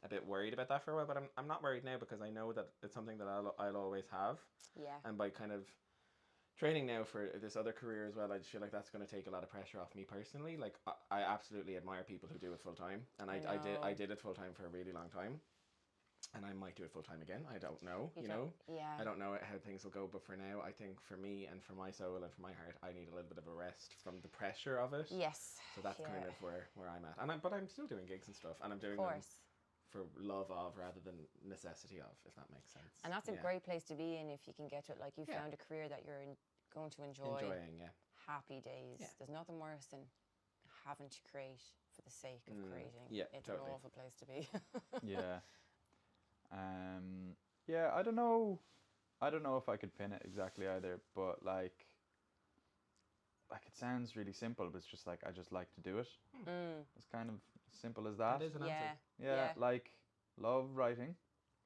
a bit worried about that for a while, but I'm not worried now, because I know that it's something that I'll always have. Yeah. And by kind of training now for this other career as well, I just feel like that's going to take a lot of pressure off me personally. Like I absolutely admire people who do it full time, and I did it full time for a really long time, and I might do it full time again. I don't know, you know. Yeah. I don't know how things will go, but for now, I think for me and for my soul and for my heart, I need a little bit of a rest from the pressure of it. Yes. So that's kind of where I'm at, and but I'm still doing gigs and stuff, and I'm doing them for love of rather than necessity of, if that makes sense. And that's a great place to be in if you can get to it. Like you found a career that you're going to enjoy. Enjoying, yeah. Happy days. Yeah. There's nothing worse than having to create for the sake of creating. yeah, It's totally. an awful place to be. Yeah. Yeah, I don't know if I could pin it exactly either, but like it sounds really simple, but it's just like I just like to do it. It's kind of simple as that. That is an Yeah. answer. Yeah, like love writing,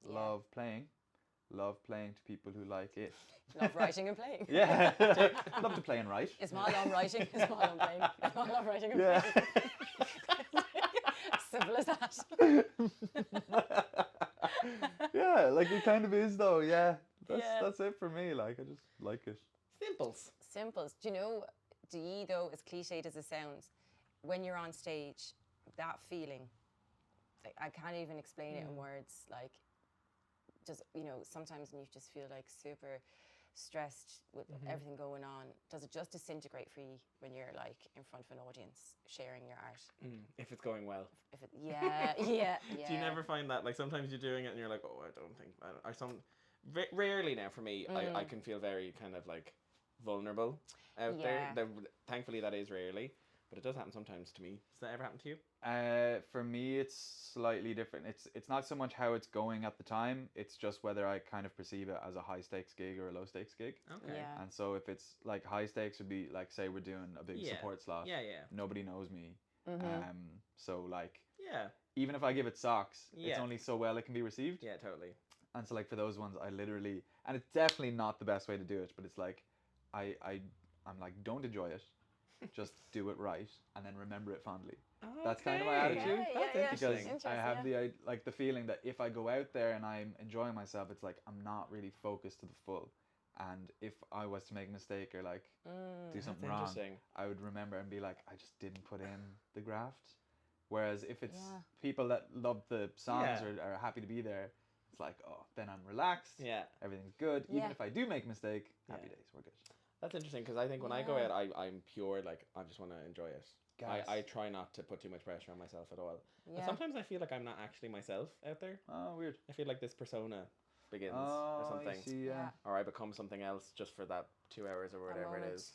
Yeah. love playing to people who like it. Love writing and playing. Yeah, love to play and write. It's my love writing. It's my love playing. It's my love writing and Yeah. playing. Simple as that. Yeah, like it kind of is though. Yeah, Yeah. that's it for me. Like I just like it. Simples. Simples. Do you though, as cliched as it sounds, when you're on stage, that feeling, like, I can't even explain it in words. Like, just, sometimes when you just feel like super stressed with everything going on, does it just disintegrate for you when you're like in front of an audience sharing your art? If it's going well. Yeah. Do you never find that, like, sometimes you're doing it and you're like, oh, rarely now for me, I can feel very kind of like vulnerable out there. Thankfully that is rarely, but it does happen sometimes to me. Does that ever happen to you? For me, it's slightly different. It's not so much how it's going at the time. It's just whether I kind of perceive it as a high stakes gig or a low stakes gig. Okay. Yeah. And so if it's like high stakes would be like, say we're doing a big support slot. Yeah. Nobody knows me. So like Yeah. even if I give it socks, it's Yeah. only so well it can be received. Yeah, totally. And so like for those ones, I literally, and it's definitely not the best way to do it, but it's like I'm like, don't enjoy it, just do it right, and then remember it fondly. That's kind of my attitude. Because I have the feeling that if I go out there and I'm enjoying myself, it's like I'm not really focused to the full. And if I was to make a mistake or like do something wrong, interesting. I would remember and be like, I just didn't put in the graft. Whereas if it's people that love the songs or are happy to be there, it's like, oh, then I'm relaxed. Yeah. Everything's good. Even if I do make a mistake, happy days, we're good. That's interesting, because I think when I go out, I'm pure, like, I just want to enjoy it. I try not to put too much pressure on myself at all. Yeah. And sometimes I feel like I'm not actually myself out there. Oh, weird. I feel like this persona begins or something. I see, yeah. Or I become something else just for that 2 hours or whatever it is.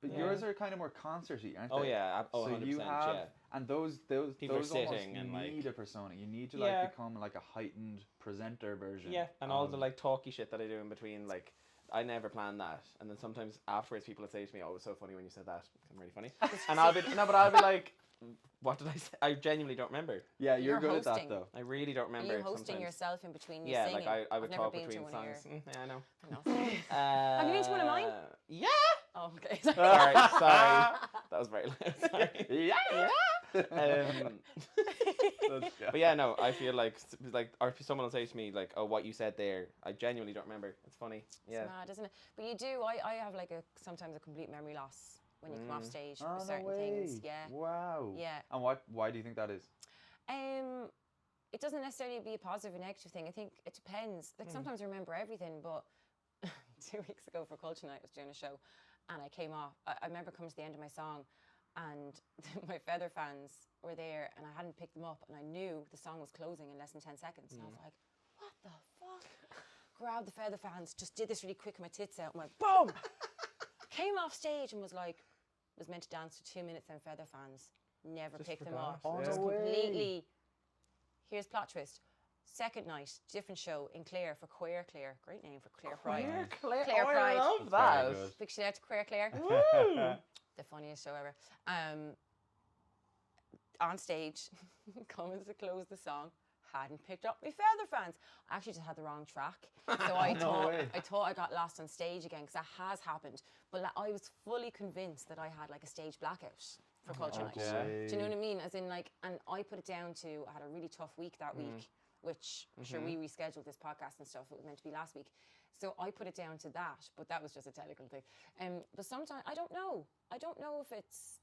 But yours are kind of more concerty, aren't they? Oh yeah, so 100%, you have, yeah. and those People are almost sitting and, need like, a persona. You need to like become like a heightened presenter version. Yeah, and all the like talky shit that I do in between, like, I never plan that, and then sometimes afterwards people would say to me, "Oh, it was so funny when you said that." I'm really funny, and I'll be like, "What did I say?" I genuinely don't remember. Yeah, you're good hosting. at that though. I really don't remember. Are you hosting sometimes. yourself in between you Yeah, singing? like I would I've never talk been to between one songs. of your- Yeah, I know. Have you been to one of mine? Yeah. Oh, okay. Sorry. That was very loud. Sorry. Yeah. But yeah, no, I feel like or if someone will say to me like, "Oh, what you said there," I genuinely don't remember. It's funny. Yeah. It's mad, isn't it? But you do. I have like sometimes a complete memory loss when you come off stage Oh, with no certain way. things. Yeah. Wow. Yeah. And why do you think that is? It doesn't necessarily be a positive or negative thing. I think it depends. Like sometimes I remember everything, but 2 weeks ago for Culture Night, I was doing a show, and I came off. I remember coming to the end of my song, and my feather fans were there, and I hadn't picked them up, and I knew the song was closing in less than 10 seconds, and I was like, "What the fuck?" Grabbed the feather fans, just did this really quick with my tits out, and went boom. Came off stage and was meant to dance for 2 minutes, then feather fans. Never Just picked them forgot. up. Oh, Just no way. completely. Here's plot twist. Second night, different show in Clare for Queer Clare. Great name for Clare Pride. Claire, Claire oh, Pride. I love That's that. very good. Big shout out to Queer Clare. Woo! The funniest show ever. On stage, coming to close the song, hadn't picked up my feather fans. I actually just had the wrong track. So I thought I got lost on stage again, because that has happened. But I was fully convinced that I had like a stage blackout for Culture Night. Okay. Do you know what I mean? As in like, and I put it down to, I had a really tough week that week, which sure we rescheduled this podcast and stuff. It was meant to be last week. So I put it down to that, but that was just a technical thing. But sometimes, I don't know if it's,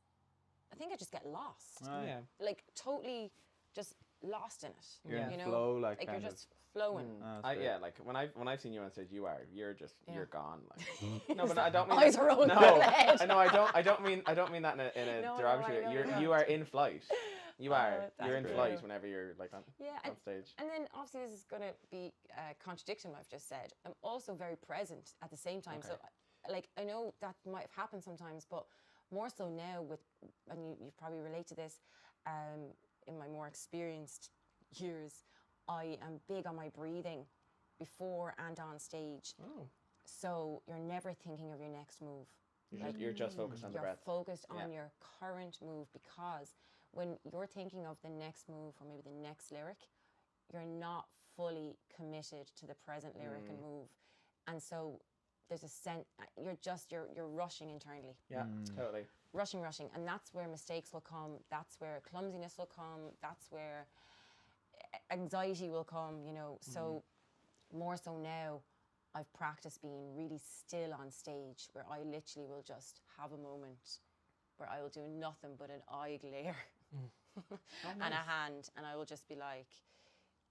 I think I just get lost. Right. Yeah. Like totally just lost in it. You're in you know? flow, like you're kind of. just flowing. That's Yeah, great. like when I've seen you on stage, you're Yeah. gone. Like. No, but I don't mean Eyes that- are rolling No, down the head. I know. I don't mean that in a No, derogatory. I know you You are in flight. You are. that's You're in great. flight whenever you're like on Yeah, stage. And then obviously this is going to be a contradiction what I've just said. I'm also very present at the same time. So like I know that might have happened sometimes, but more so now with, and you probably relate to this, in my more experienced years, I am big on my breathing before and on stage. Oh. So you're never thinking of your next move. You're just focused on the You're breath. focused on Yeah. your current move, because when you're thinking of the next move or maybe the next lyric, you're not fully committed to the present lyric and move. And so there's a sense, you're rushing internally. Yeah, totally. Rushing. And that's where mistakes will come. That's where clumsiness will come. That's where anxiety will come, you know. So more so now, I've practiced being really still on stage, where I literally will just have a moment where I will do nothing but an eye glare and a hand, and I will just be like,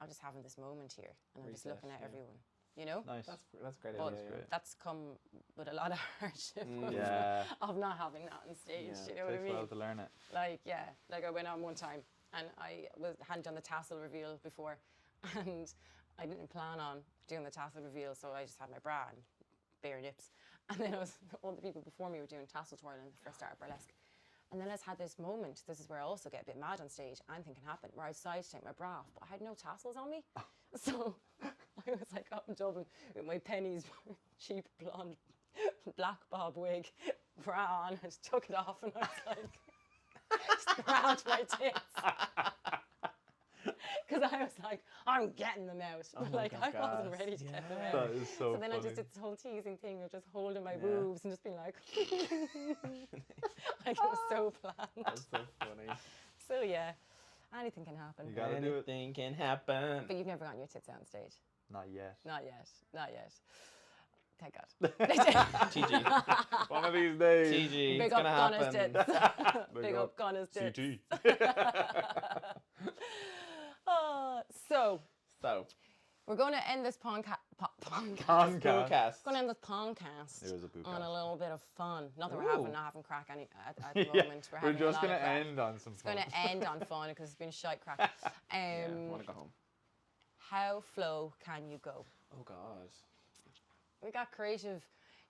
I'm just having this moment here, and I'm just Reset, looking at yeah. everyone, you know? Nice. That's great. But idea, yeah. that's come with a lot of hardship Yeah. of not having that on stage, Yeah. you know what I Takes a mean? while to learn it. Like, yeah, like I went on one time and I hadn't done the tassel reveal before, and I didn't plan on doing the tassel reveal, so I just had my bra and bare nips. And then all the people before me were doing tassel twirling for a start of burlesque. And then I just had this moment, this is where I also get a bit mad on stage, anything can happen, where I decided to take my bra off, but I had no tassels on me. So I was like up in Dublin with my pennies, cheap blonde, black bob wig, bra on, I just took it off and I was like, just grabbed my tits. Because I was like, I'm getting them out. But like, I wasn't ready to get them out. That is so So then I funny. just did this whole teasing thing of just holding my boobs and just being like, like it was so planned. That's so funny. So yeah, anything can happen. You gotta do it. Anything can happen. But you've never gotten your tits out on stage. Not yet. Not yet. Not yet. Thank God. TG. One of these days. TG. Big It's up gonna Connor's happen. tits. Big up Connor's tits. CT. So So, we're going to end this podcast. Podcast. Spookcast. Going to end this podcast It was a book on cast. a little bit of fun. Not that we're Ooh. not having crack at the Yeah, moment. we're having a just lot gonna of crack. end on some It's fun. going to end on fun because it's been shite crack. Yeah, I want to go home. How flow can you go? Oh, God. We got creative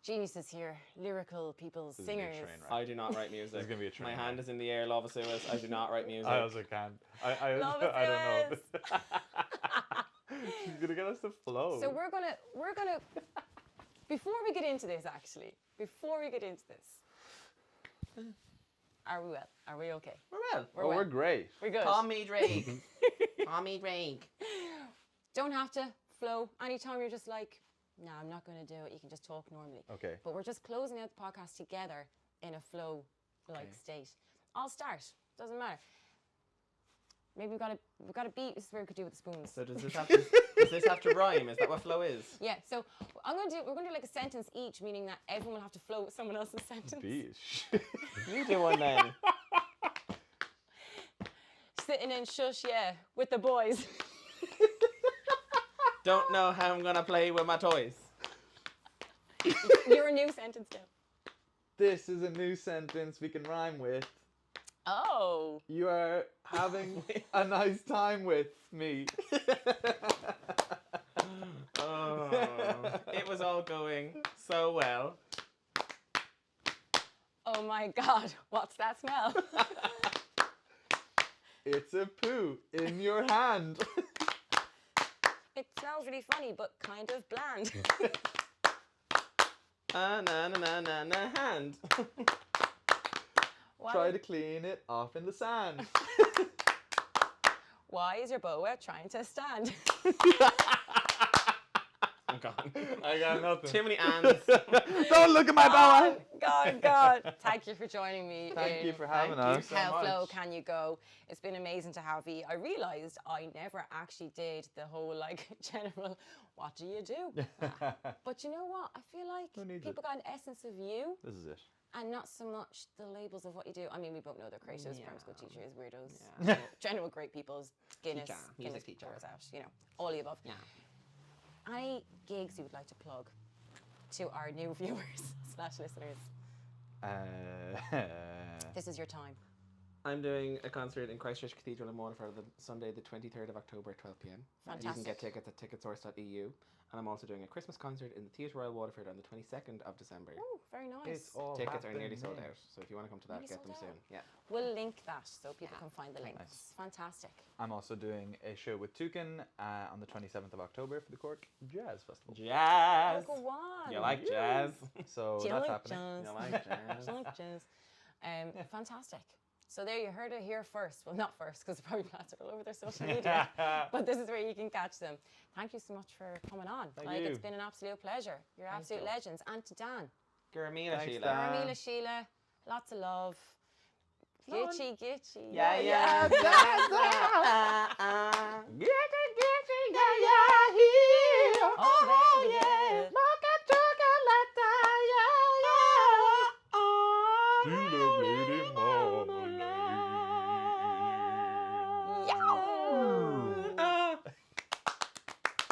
geniuses here, lyrical people, This is gonna be a singers. train wreck. I do not write music. This is gonna be a train My wreck. hand is in the air, Lava Suez. I do not write music. I also can't. I Love I don't know. Suez. She's gonna get us to flow. So we're gonna before we get into this, are we well? Are we okay? We're well. oh, well. we're great. We're good. Tommy Drake. Tommy Drake. Don't have to flow. Anytime you're just like, no, I'm not gonna do it. You can just talk normally. Okay. But we're just closing out the podcast together in a flow-like Okay. state. I'll start. Doesn't matter. Maybe we've got a beat. This is where we could do with the spoons. So does this have to rhyme? Is that what flow is? Yeah. So we're gonna do like a sentence each, meaning that everyone will have to flow with someone else's sentence. Beach. You do one then. Sitting in Shush, yeah, with the boys. Don't know how I'm gonna play with my toys. You're a new sentence now. This is a new sentence we can rhyme with. Oh. You are having a nice time with me. Oh, it was all going so well. Oh my God, what's that smell? It's a poo in your hand. It smells really funny, but kind of bland. Na na na na na hand. Try to clean it off in the sand. Why is your boa trying to stand? I'm gone. I got nothing. Too many ands. Don't look at my boa. God. Thank you for joining me. Thank you for having Thank you us. so How much. flow can you go? It's been amazing to have you. I realised I never actually did the whole like general, what do you do? But you know what? I feel like Who needs people got an essence of you This is it. and not so much the labels of what you do. I mean, we both know they're creatives, primary school teachers, weirdos, Yeah. general great peoples, Guinness, Teacher, music teacher. pours out, you know, all the above. Yeah. Any gigs you would like to plug to our new viewers / listeners? This is your time. I'm doing a concert in Christchurch Cathedral in Waterford on Sunday, the 23rd of October at 12 p.m. You can Fantastic. get tickets at ticketsource.eu. And I'm also doing a Christmas concert in the Theatre Royal Waterford on the 22nd of December. Oh, very nice. It's all Tickets are nearly sold happening. out, so if you want to come to that, Nearly get them sold soon. out. Yeah. We'll link that so people can find the links. Nice. Fantastic. I'm also doing a show with Toucan on the 27th of October for the Cork Jazz Festival. Jazz! Oh, go on. You like jazz? So Do you that's like happening. jazz? You like jazz? Do you like jazz? Fantastic. So there you heard it here first. Well, not first because it's probably plastered all over their social media. But this is where you can catch them. Thank you so much for coming on. Thank It's you. been an absolute pleasure. You're absolute you. legends. And to Dan. Guramila, Thanks, Sheila. Dan. Armila Sheila. Lots of love. Gitchy, gitchy. Yeah, yeah. Oh, baby, yeah.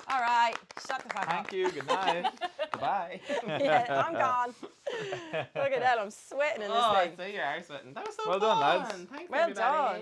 All right. Shut the fuck up. Thank you. Good night. Bye. Yeah, I'm gone. Look at that. I'm sweating in this Oh, thing. I see you are sweating. That was so Well fun. done, lads. Thanks, Well everybody. done.